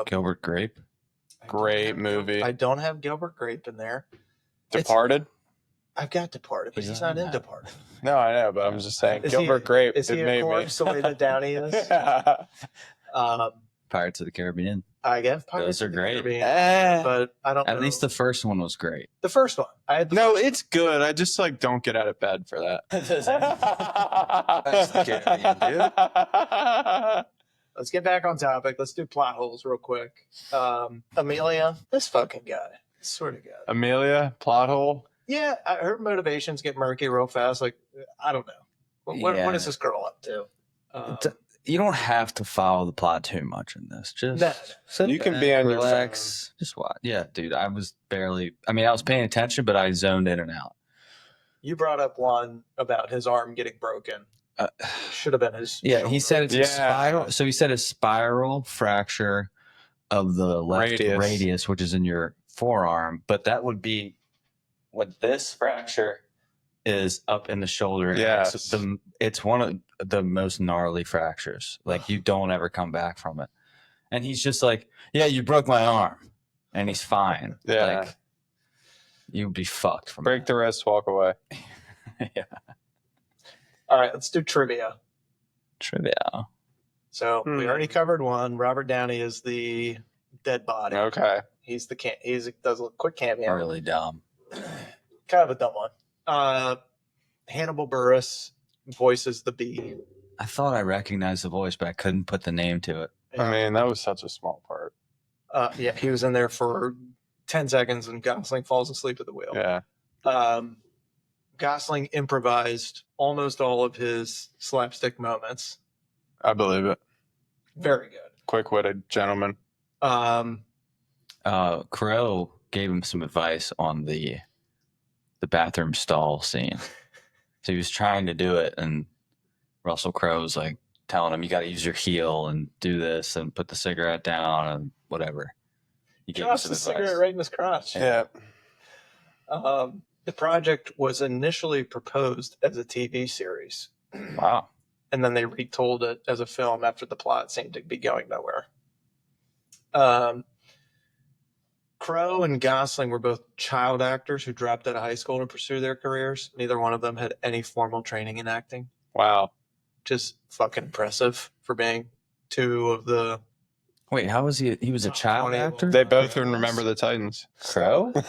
[SPEAKER 3] Gilbert Grape.
[SPEAKER 2] Great movie.
[SPEAKER 1] I don't have Gilbert Grape in there.
[SPEAKER 2] Departed?
[SPEAKER 1] I've got Departed, but he's not in Departed.
[SPEAKER 2] No, I know, but I'm just saying. Gilbert Grape.
[SPEAKER 1] Is he a corpse the way that Downey is?
[SPEAKER 2] Yeah.
[SPEAKER 3] Pirates of the Caribbean.
[SPEAKER 1] I guess
[SPEAKER 3] those are great,
[SPEAKER 1] but I don't.
[SPEAKER 3] At least the first one was great.
[SPEAKER 1] The first one,
[SPEAKER 2] it's good. I just like don't get out of bed for that.
[SPEAKER 1] Let's get back on topic. Let's do plot holes real quick. Amelia, this fucking guy. I swear to God.
[SPEAKER 2] Amelia, plot hole.
[SPEAKER 1] Yeah, her motivations get murky real fast. Like, I don't know. What is this girl up to?
[SPEAKER 3] You don't have to follow the plot too much in this. Just
[SPEAKER 2] you can be on
[SPEAKER 3] relax.
[SPEAKER 2] Your
[SPEAKER 3] just watch. Yeah, dude. I was paying attention, but I zoned in and out.
[SPEAKER 1] You brought up one about his arm getting broken. Should have been his.
[SPEAKER 3] Yeah, he said it's a spiral. So he said a spiral fracture of the left radius, which is in your forearm. But that would be what this fracture is up in the shoulder.
[SPEAKER 2] Yes.
[SPEAKER 3] It's one of the most gnarly fractures. Like, you don't ever come back from it. And he's just like, yeah, you broke my arm. And he's fine.
[SPEAKER 2] Yeah.
[SPEAKER 3] Like, you'd be fucked from
[SPEAKER 2] break the wrist, walk away.
[SPEAKER 3] Yeah.
[SPEAKER 1] All right, let's do trivia. So we already covered one. Robert Downey is the dead body.
[SPEAKER 2] Okay.
[SPEAKER 1] He does a quick cameo.
[SPEAKER 3] Really dumb.
[SPEAKER 1] Kind of a dumb one. Hannibal Buress voices the bee.
[SPEAKER 3] I thought I recognized the voice, but I couldn't put the name to it.
[SPEAKER 2] I mean, that was such a small part.
[SPEAKER 1] Yeah, he was in there for 10 seconds and Gosling falls asleep at the wheel.
[SPEAKER 2] Yeah.
[SPEAKER 1] Gosling improvised almost all of his slapstick moments.
[SPEAKER 2] I believe it.
[SPEAKER 1] Very good.
[SPEAKER 2] Quick-witted gentleman.
[SPEAKER 3] Crowe gave him some advice on the bathroom stall scene. So he was trying to do it, and Russell Crowe was like telling him, you got to use your heel and do this and put the cigarette down and whatever. He gave him some advice.
[SPEAKER 1] Cigarette right in his crotch.
[SPEAKER 2] Yeah.
[SPEAKER 1] The project was initially proposed as a TV series.
[SPEAKER 3] Wow.
[SPEAKER 1] And then they retold it as a film after the plot seemed to be going nowhere. Crowe and Gosling were both child actors who dropped out of high school to pursue their careers. Neither one of them had any formal training in acting.
[SPEAKER 2] Wow.
[SPEAKER 1] Just fucking impressive for being two of the...
[SPEAKER 3] Wait, how was he? He was a child
[SPEAKER 1] 20
[SPEAKER 3] actor?
[SPEAKER 2] They both can remember the Titans.
[SPEAKER 3] Crow?
[SPEAKER 1] This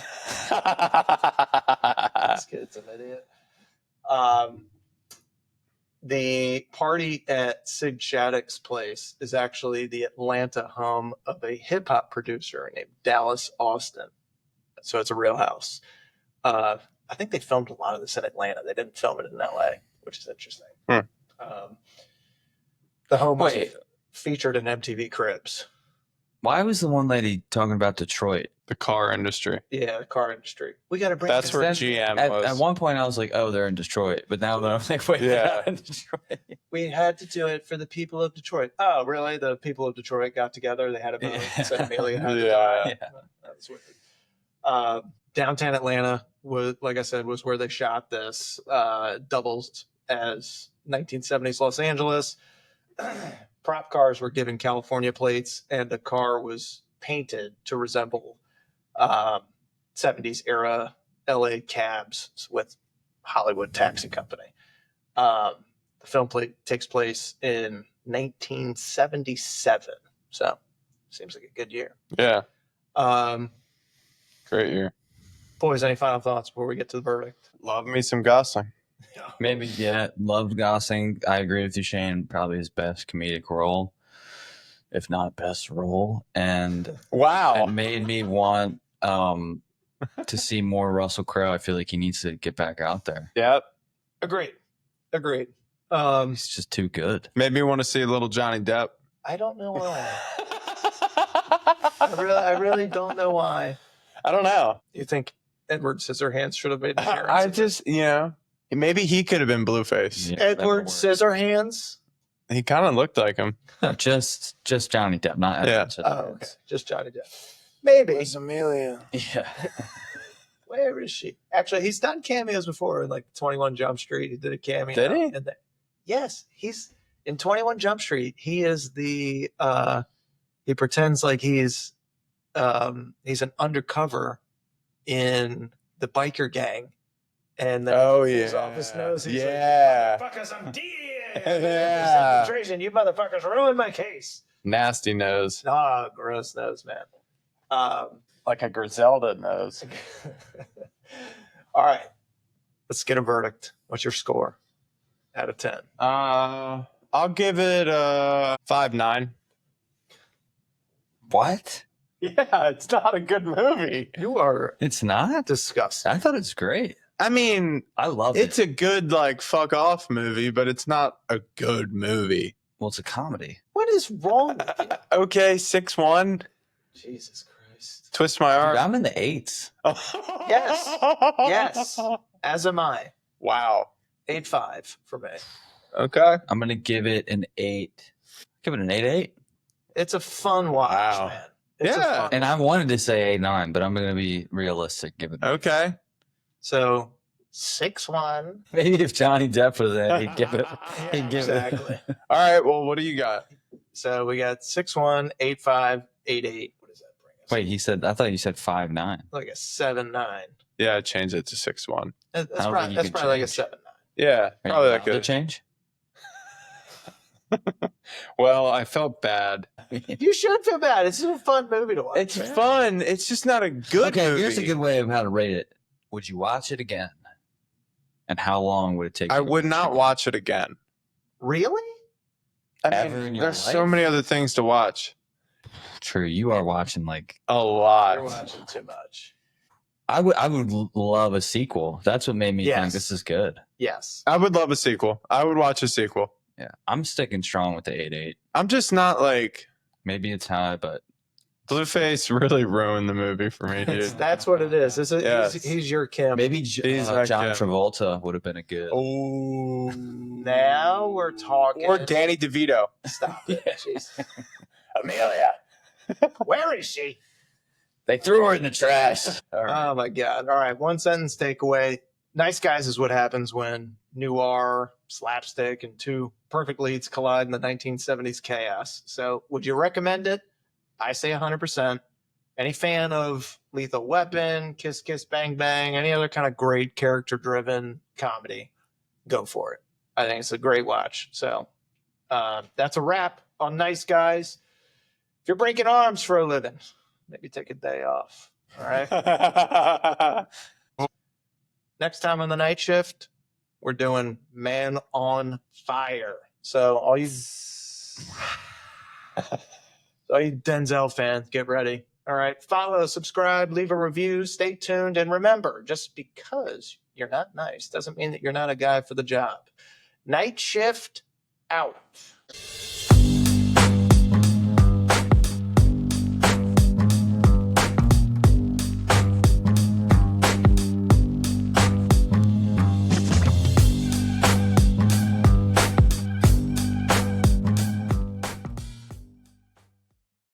[SPEAKER 1] kid's an idiot. The party at Sid Shattuck's place is actually the Atlanta home of a hip-hop producer named Dallas Austin. So it's a real house. I think they filmed a lot of this in Atlanta. They didn't film it in LA, which is interesting. The home was featured in MTV Cribs.
[SPEAKER 3] Why was the one lady talking about Detroit?
[SPEAKER 2] The car industry.
[SPEAKER 1] Yeah, the car industry. We got to bring
[SPEAKER 2] That's
[SPEAKER 1] this
[SPEAKER 2] where
[SPEAKER 1] in.
[SPEAKER 2] GM was.
[SPEAKER 3] At one point, I was like, "Oh, they're in Detroit," but now I'm like, "Wait,
[SPEAKER 2] Yeah.
[SPEAKER 3] they're not in Detroit."
[SPEAKER 1] We had to do it for the people of Detroit. Oh, really? The people of Detroit got together. They had a vote.
[SPEAKER 3] Yeah.
[SPEAKER 1] Said Amelia had to
[SPEAKER 2] Yeah.
[SPEAKER 1] die.
[SPEAKER 3] Yeah.
[SPEAKER 1] That was weird. Downtown Atlanta was, like I said, was where they shot this. Doubles as 1970s Los Angeles. Prop cars were given California plates, and the car was painted to resemble 70s era LA cabs with Hollywood Taxi Company. The film takes place in 1977, so seems like a good year.
[SPEAKER 2] Yeah.
[SPEAKER 1] Um,
[SPEAKER 2] Great year.
[SPEAKER 1] boys, any final thoughts before we get to the verdict?
[SPEAKER 2] Love me some Gosling.
[SPEAKER 3] Maybe, yeah. Loved Gosling. I agree with you, Shane. Probably his best comedic role, if not best role, and
[SPEAKER 2] Wow.
[SPEAKER 3] it made me want to see more Russell Crowe. I feel like he needs to get back out there.
[SPEAKER 2] Yep.
[SPEAKER 1] Agreed.
[SPEAKER 3] He's just too good.
[SPEAKER 2] Made me want to see a little Johnny Depp.
[SPEAKER 1] I don't know why. I really don't know why.
[SPEAKER 2] I don't know.
[SPEAKER 1] You think Edward Scissorhands should have made an appearance?
[SPEAKER 2] I just, maybe he could have been Blueface.
[SPEAKER 3] Yeah, that would
[SPEAKER 1] Edward
[SPEAKER 3] work.
[SPEAKER 1] Scissorhands?
[SPEAKER 2] He kind of looked like him.
[SPEAKER 3] No, just Johnny Depp, not
[SPEAKER 2] Yeah.
[SPEAKER 3] Edward Scissorhands.
[SPEAKER 1] Oh, okay. Just Johnny Depp. Maybe.
[SPEAKER 2] Amelia?
[SPEAKER 3] Yeah.
[SPEAKER 1] Where is she? Actually, he's done cameos before in like 21 Jump Street. He did a cameo.
[SPEAKER 2] Did he?
[SPEAKER 1] in yes, he's in 21 Jump Street. He is the he pretends like he's an undercover in the biker gang, and then his office knows he's
[SPEAKER 2] Yeah.
[SPEAKER 1] like, "Motherfuckers, I'm dead.
[SPEAKER 2] Yeah.
[SPEAKER 1] Infiltration, you motherfuckers ruined my case."
[SPEAKER 2] Nasty nose.
[SPEAKER 1] Ah, gross nose, man.
[SPEAKER 2] Like a Griselda nose.
[SPEAKER 1] All right, let's get a verdict. What's your score out of 10?
[SPEAKER 2] I'll give it a 5.9.
[SPEAKER 3] What?
[SPEAKER 2] Yeah, it's not a good movie.
[SPEAKER 1] You are
[SPEAKER 3] It's not?
[SPEAKER 1] disgusting.
[SPEAKER 3] I thought it was great.
[SPEAKER 2] I mean,
[SPEAKER 3] I love
[SPEAKER 2] it's
[SPEAKER 3] it.
[SPEAKER 2] a good, fuck off movie, but it's not a good movie.
[SPEAKER 3] Well, it's a comedy.
[SPEAKER 1] What is wrong with you?
[SPEAKER 2] Okay, 6-1.
[SPEAKER 1] Jesus Christ.
[SPEAKER 2] Twist my
[SPEAKER 3] Dude,
[SPEAKER 2] arm.
[SPEAKER 3] I'm in the 8s.
[SPEAKER 1] Yes. Yes. As am I.
[SPEAKER 2] Wow.
[SPEAKER 1] 8.5 for me.
[SPEAKER 2] Okay.
[SPEAKER 3] I'm going to give it an 8. Give it an 8-8.
[SPEAKER 1] It's a fun watch,
[SPEAKER 2] Wow.
[SPEAKER 1] man. It's
[SPEAKER 2] Yeah.
[SPEAKER 1] a fun
[SPEAKER 3] And I wanted to say 8-9, but I'm going to be realistic. Give it.
[SPEAKER 2] Okay.
[SPEAKER 1] So 6-1.
[SPEAKER 3] Maybe if Johnny Depp was in it, he'd give it. He'd give
[SPEAKER 1] Exactly.
[SPEAKER 2] All right. Well, what do you got?
[SPEAKER 1] So we got 6-1, 8.5, 8.8. What does that bring us?
[SPEAKER 3] Wait, I thought you said 5-9.
[SPEAKER 1] Like a 7-9.
[SPEAKER 2] Yeah, change it to 6-1.
[SPEAKER 1] That's
[SPEAKER 3] I don't
[SPEAKER 1] probably,
[SPEAKER 3] think you could
[SPEAKER 1] like a
[SPEAKER 3] change.
[SPEAKER 1] 7-9.
[SPEAKER 2] Yeah,
[SPEAKER 3] Are you
[SPEAKER 2] probably that
[SPEAKER 3] allowed to
[SPEAKER 2] good.
[SPEAKER 3] change?
[SPEAKER 2] Well, I felt bad.
[SPEAKER 1] You should feel bad. It's a fun movie to watch.
[SPEAKER 2] It's
[SPEAKER 1] man.
[SPEAKER 2] fun. It's just not a good
[SPEAKER 3] Okay,
[SPEAKER 2] movie.
[SPEAKER 3] here's a good way of how to rate it. Would you watch it again? And how long would it take?
[SPEAKER 2] I
[SPEAKER 3] you to
[SPEAKER 2] would
[SPEAKER 3] watch
[SPEAKER 2] not
[SPEAKER 3] it?
[SPEAKER 2] watch it again.
[SPEAKER 1] Really?
[SPEAKER 3] Ever in your
[SPEAKER 2] there's
[SPEAKER 3] life?
[SPEAKER 2] so many other things to watch.
[SPEAKER 3] True, you are watching like
[SPEAKER 2] A
[SPEAKER 1] You're
[SPEAKER 2] lot.
[SPEAKER 1] watching too much.
[SPEAKER 3] I would love a sequel. That's what made me
[SPEAKER 1] Yes.
[SPEAKER 3] think this is good.
[SPEAKER 1] Yes.
[SPEAKER 2] I would love a sequel. I would watch a sequel.
[SPEAKER 3] Yeah, I'm sticking strong with the 8-8.
[SPEAKER 2] I'm just not
[SPEAKER 3] Maybe it's high, but
[SPEAKER 2] Blueface really ruined the movie for me, dude.
[SPEAKER 1] That's what it is.
[SPEAKER 2] Yes.
[SPEAKER 1] He's your Kim.
[SPEAKER 3] maybe
[SPEAKER 2] He's
[SPEAKER 3] John
[SPEAKER 2] like, yeah.
[SPEAKER 3] Travolta would have been a good.
[SPEAKER 2] Oh.
[SPEAKER 1] Now we're talking.
[SPEAKER 2] Or Danny DeVito.
[SPEAKER 1] Stop it.
[SPEAKER 3] Yeah.
[SPEAKER 1] Jeez. Amelia. Where is she?
[SPEAKER 3] They threw her in the trash. All right.
[SPEAKER 1] Oh my God. All right. One sentence takeaway. Nice Guys is what happens when noir, slapstick, and two perfect leads collide in the 1970s chaos. So would you recommend it? I say 100%. Any fan of Lethal Weapon, Kiss Kiss Bang Bang, any other kind of great character-driven comedy, go for it. I think it's a great watch. So that's a wrap on Nice Guys. If you're breaking arms for a living, maybe take a day off. All right. Next time on the Night Shift, we're doing Man on Fire. So all you Denzel fans, get ready. All right. Follow, subscribe, leave a review, stay tuned. And remember, just because you're not nice doesn't mean that you're not a guy for the job. Night Shift out.